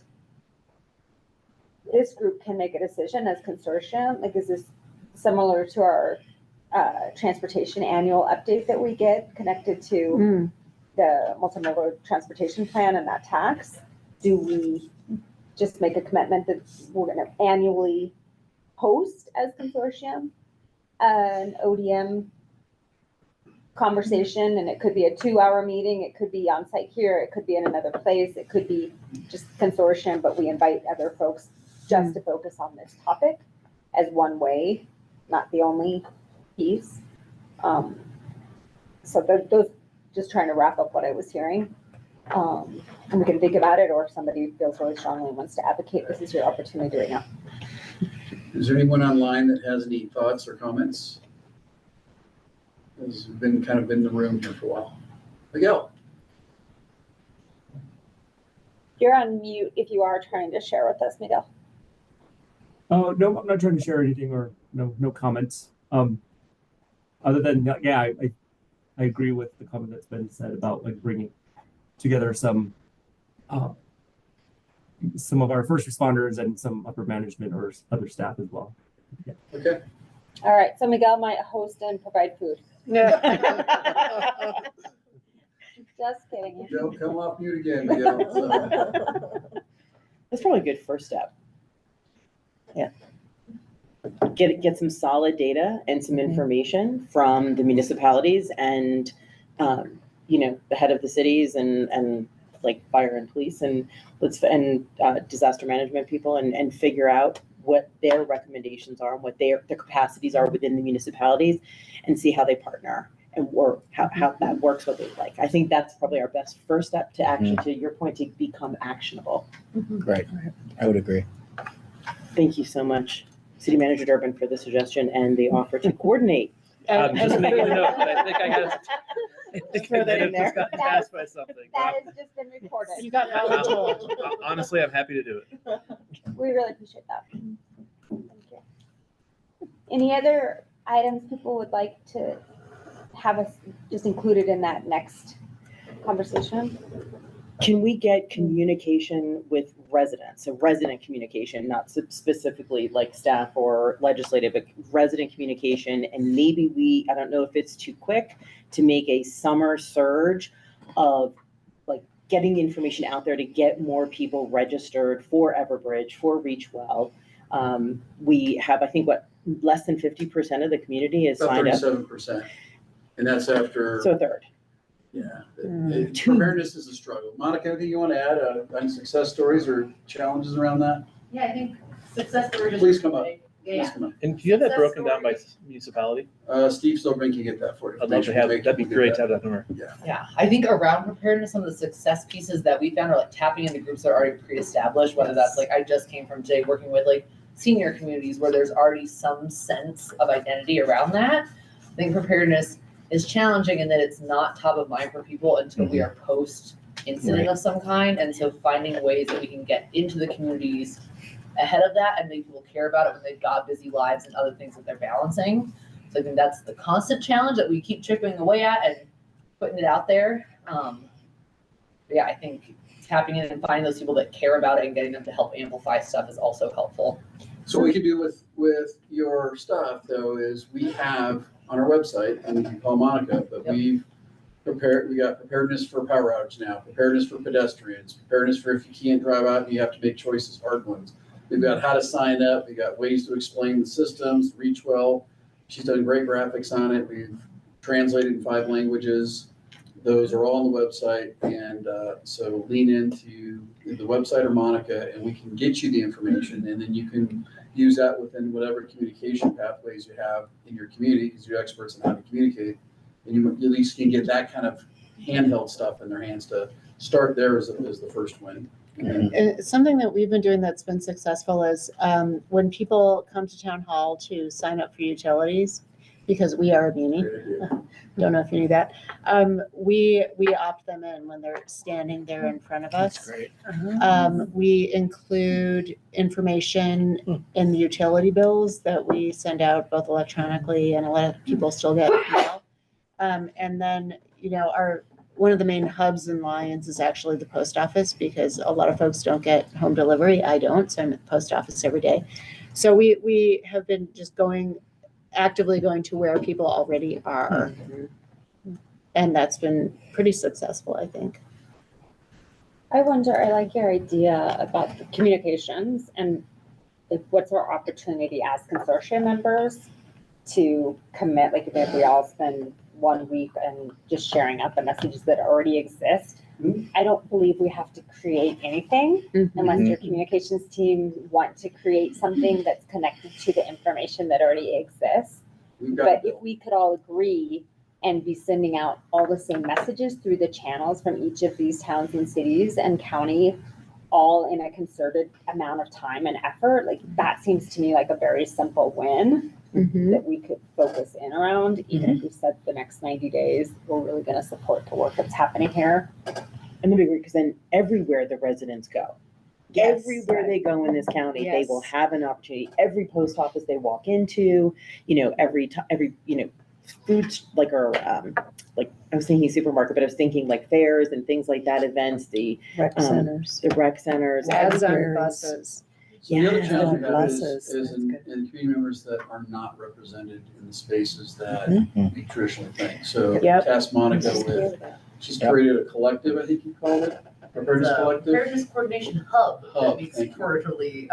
this group can make a decision as consortium, like is this similar to our transportation annual update that we get connected to the multimodal transportation plan and that tax? Do we just make a commitment that we're going to annually host as consortium an ODM conversation? And it could be a 2-hour meeting, it could be on site here, it could be in another place, it could be just consortium, but we invite other folks just to focus on this topic as one way, not the only piece. So those, just trying to wrap up what I was hearing. And we can think about it, or if somebody feels really strongly and wants to advocate, this is your opportunity right now. Is there anyone online that has any thoughts or comments? Has been kind of in the room here for a while. Miguel. You're on mute if you are trying to share with us, Miguel. Oh, no, I'm not trying to share anything or no comments. Other than, yeah, I agree with the comment that's been said about like bringing together some of our first responders and some upper management or other staff as well. Yeah. Okay. All right, so Miguel might host and provide food. Yeah. Just kidding. Don't come off mute again, Miguel. That's probably a good first step. Yeah. Get some solid data and some information from the municipalities and, the head of the cities and like fire and police and disaster management people and figure out what their recommendations are and what their capacities are within the municipalities and see how they partner and work, how that works, what they like. I think that's probably our best first step to actually, to your point, to become actionable. Right. I would agree. Thank you so much, City Manager Durbin, for the suggestion and the offer to coordinate. Just making a note, but I think I had Throw that in there. Got tasked by something. That has just been recorded. You got voluntold. Honestly, I'm happy to do it. We really appreciate that. Thank you. Any other items people would like to have us just included in that next conversation? Can we get communication with residents, so resident communication, not specifically like staff or legislative, but resident communication? And maybe I don't know if it's too quick to make a summer surge of like getting information out there to get more people registered for Everbridge, for Reachwell. We have, I think, less than 50% of the community is About signed up. 37%. And that's after. So a third. Yeah. Preparedness is a struggle. Monica, anything you want to add on success stories or challenges around that? Yeah, I think success stories. Please come up. Yeah. Please come up. And do you have that broken down by municipality? Steve Silverman can get that for you. I'd love to have, that'd be great to have that number. Yeah. Yeah, I think around preparedness, some of the success pieces that we found are like tapping into groups that are already pre-established, whether that's like, I just came from today working with like senior communities where there's already some sense of identity around that. I think preparedness is challenging in that it's not top of mind for people until we are post incident of some kind. And so finding ways that we can get into the communities ahead of that and make people care about it when they've got busy lives and other things that they're balancing. So I think that's the constant challenge that we keep chipping away at and putting it out there. But yeah, I think tapping in and finding those people that care about it and getting them to help amplify stuff is also helpful. So what we can do with your stuff though is we have on our website, and we can call Monica, but we got preparedness for power outage now, preparedness for pedestrians, preparedness for if you can't drive out and you have to make choices, hard ones. We've got how to sign up, we got ways to explain the systems, Reachwell. She's done great graphics on it. We've translated in 5 languages. Those are all on the website. And so lean into the website or Monica and we can get you the information and then you can use that within whatever communication pathways you have in your community because you're experts in how to communicate. And you at least can get that kind of handheld stuff in their hands to start there as the first win. And something that we've been doing that's been successful is when people come to town hall to sign up for utilities, because we are a beanie. Don't know if you knew that. We opt them in when they're standing there in front of us. That's great. We include information in the utility bills that we send out both electronically, and a lot of people still get mail. And then, one of the main hubs in Lyons is actually the post office, because a lot of folks don't get home delivery. I don't, so I'm at the post office every day. So we have been just actively going to where people already are. And that's been pretty successful, I think. I wonder, I like your idea about the communications and like what's our opportunity as consortium members to commit, like if we all spend 1 week and just sharing out the messages that already exist. I don't believe we have to create anything unless your communications team want to create something that's connected to the information that already exists. But if we could all agree and be sending out all the same messages through the channels from each of these towns and cities and county, all in a concerted amount of time and effort, like that seems to me like a very simple win that we could focus in around, even if we said the next 90 days, we're really going to support the work that's happening here. And that'd be great, because then everywhere the residents go, everywhere they go in this county, they will have an opportunity. Every post office they walk into, every food, like I was thinking supermarket, but I was thinking like fairs and things like that, events, the rec centers, Ads on buses. So the other challenge we have is in community members that are not represented in the spaces that we traditionally think. So task Monica she's created a collective, I think you called it, Preparedness Collective. Preparedness Coordination Hub that meets quarterly,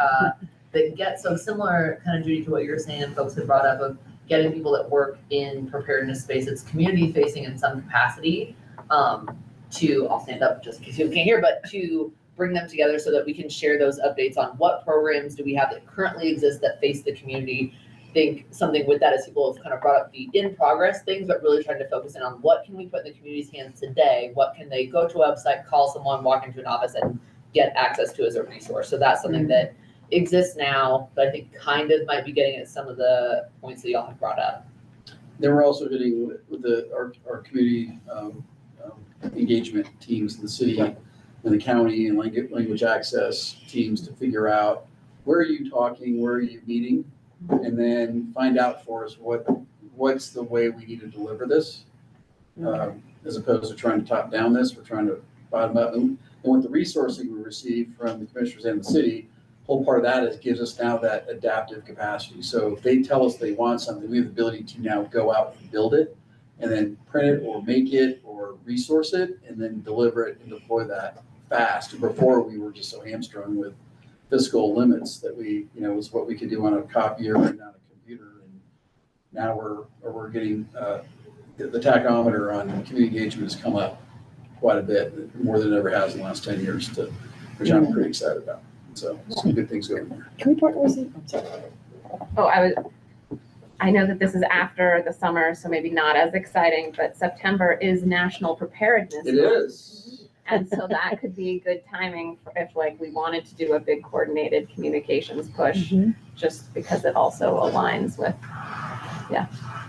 that gets, so similar kind of, Judy, to what you're saying, and folks have brought up of getting people that work in preparedness space, it's community facing in some capacity, I'll stand up just in case you can't hear, but to bring them together so that we can share those updates on what programs do we have that currently exist that face the community. I think something with that is people have kind of brought up the in progress things, but really trying to focus in on what can we put in the community's hands today? What can they go to a website, call someone, walk into an office and get access to as a resource? So that's something that exists now, but I think kind of might be getting at some of the points that y'all have brought up. Then we're also hitting with our community engagement teams in the city and the county and language access teams to figure out where are you talking, where are you meeting, and then find out for us what's the way we need to deliver this, as opposed to trying to top down this, we're trying to bottom up. And with the resourcing we receive from the commissioners and the city, whole part of that is gives us now that adaptive capacity. So if they tell us they want something, we have the ability to now go out and build it and then print it or make it or resource it and then deliver it and deploy that fast. Before we were just so hamstrung with fiscal limits that was what we could do on a copier and on a computer. And now we're getting the tachometer on community engagement has come up quite a bit, more than it ever has in the last 10 years, which I'm pretty excited about. So some good things going there. Can we partner with you? I'm sorry. I know that this is after the summer, so maybe not as exciting, but September is National Preparedness Month. It is. And so that could be good timing if we wanted to do a big coordinated communications push, just because it also aligns with,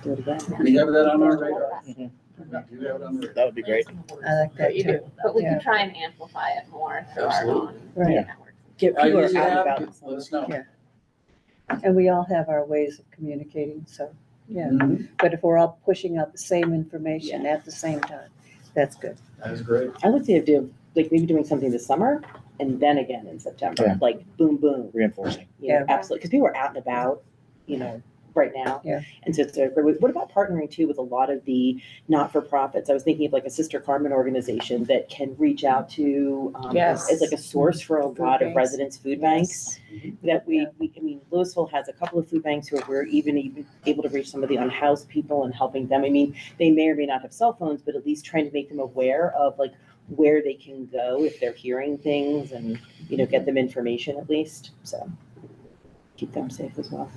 Do it again. We have that on our radar. We do have it on the radar. That would be great. I like that too. But we could try and amplify it more through our own networks. Get people Ideas you out have, and about. let us know. Yeah. And we all have our ways of communicating, so, But if we're all pushing out the same information at the same time, that's good. That is great. I like the idea of maybe doing something this summer and then again in September, like boom, boom. Reinforcing. Absolutely. Because people are out and about, right now. Yeah. And so what about partnering too with a lot of the not-for-profits? I was thinking of a Sister Carmen organization that can reach out to as a source for a lot of residents' food banks. That Louisville has a couple of food banks where we're even able to reach some of the unhoused people and helping them. They may or may not have cell phones, but at least trying to make them aware of where they can go if they're hearing things and, get them information at least. So keep them safe as well.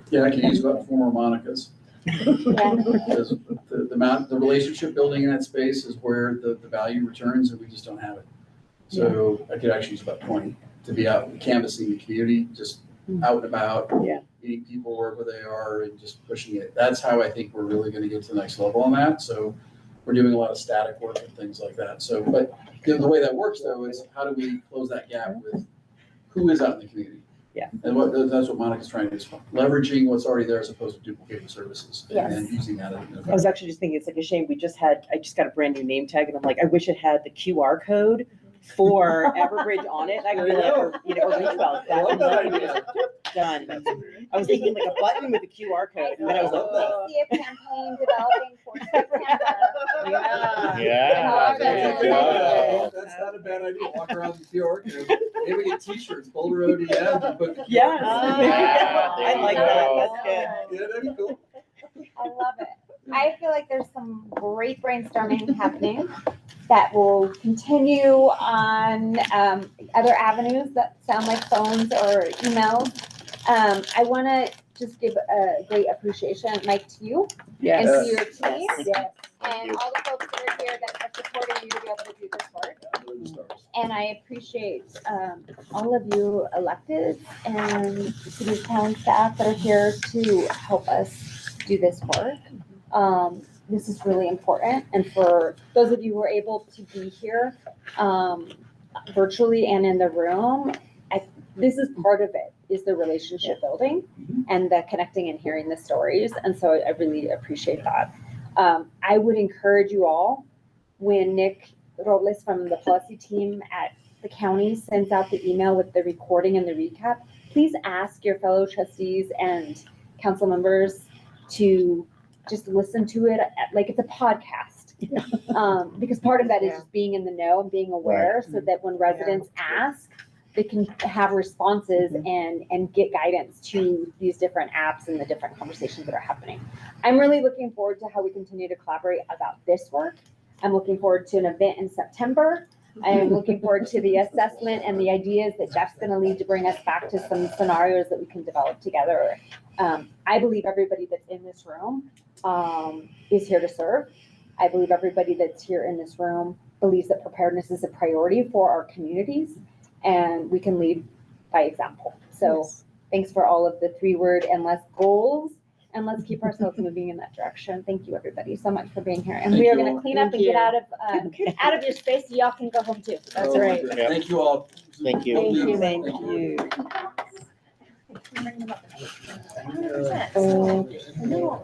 Yeah, I can use about 4 more Monicas. Because the relationship building in that space is where the value returns and we just don't have it. So I could actually use about 20 to be out canvassing the community, just out and about, meeting people wherever they are and just pushing it. That's how I think we're really gonna get to the next level on that. So we're doing a lot of static work and things like that. So, but the way that works though is how do we close that gap with who is out in the community? Yeah. And that's what Monica's trying to do, is leveraging what's already there as opposed to duplicating services. And then using that. I was actually just thinking, it's like a shame, I just got a brand new name tag and I'm like, I wish it had the QR code for Everbridge on it. I could be like, or Reachwell. Done. I was thinking like a button with a QR code and then I was like, I see a campaign developing for September. Yeah, there you go. That's not a bad idea. Walk around the QR code. Maybe we get t-shirts, Boulder ODM, and put the QR yes, code. I like that, that's good. Yeah, that'd be cool. I love it. I feel like there's some great brainstorming happening that will continue on other avenues that sound like phones or emails. I want to just give a great appreciation, Mike, to you and to your team and all the folks that are here that are supporting you to be able to do this work. And I appreciate all of you elected and city town staff that are here to help us do this work. This is really important. And for those of you who are able to be here virtually and in the room, this is part of it, is the relationship building and the connecting and hearing the stories. And so I really appreciate that. I would encourage you all, when Nick Robles from the policy team at the county sends out the email with the recording and the recap, please ask your fellow trustees and council members to just listen to it like it's a podcast. Because part of that is just being in the know and being aware so that when residents ask, they can have responses and get guidance to these different apps and the different conversations that are happening. I'm really looking forward to how we continue to collaborate about this work. I'm looking forward to an event in September. I am looking forward to the assessment and the ideas that Jeff's going to lead to bring us back to some scenarios that we can develop together. I believe everybody that's in this room is here to serve. I believe everybody that's here in this room believes that preparedness is a priority for our communities, and we can lead by example. So thanks for all of the 3-word and less goals, and let's keep ourselves moving in that direction. Thank you, everybody, so much for being here. And we are going to clean up and get out of your space so y'all can go home too. That's right. Thank you all. Thank you. Thank you. Thank you.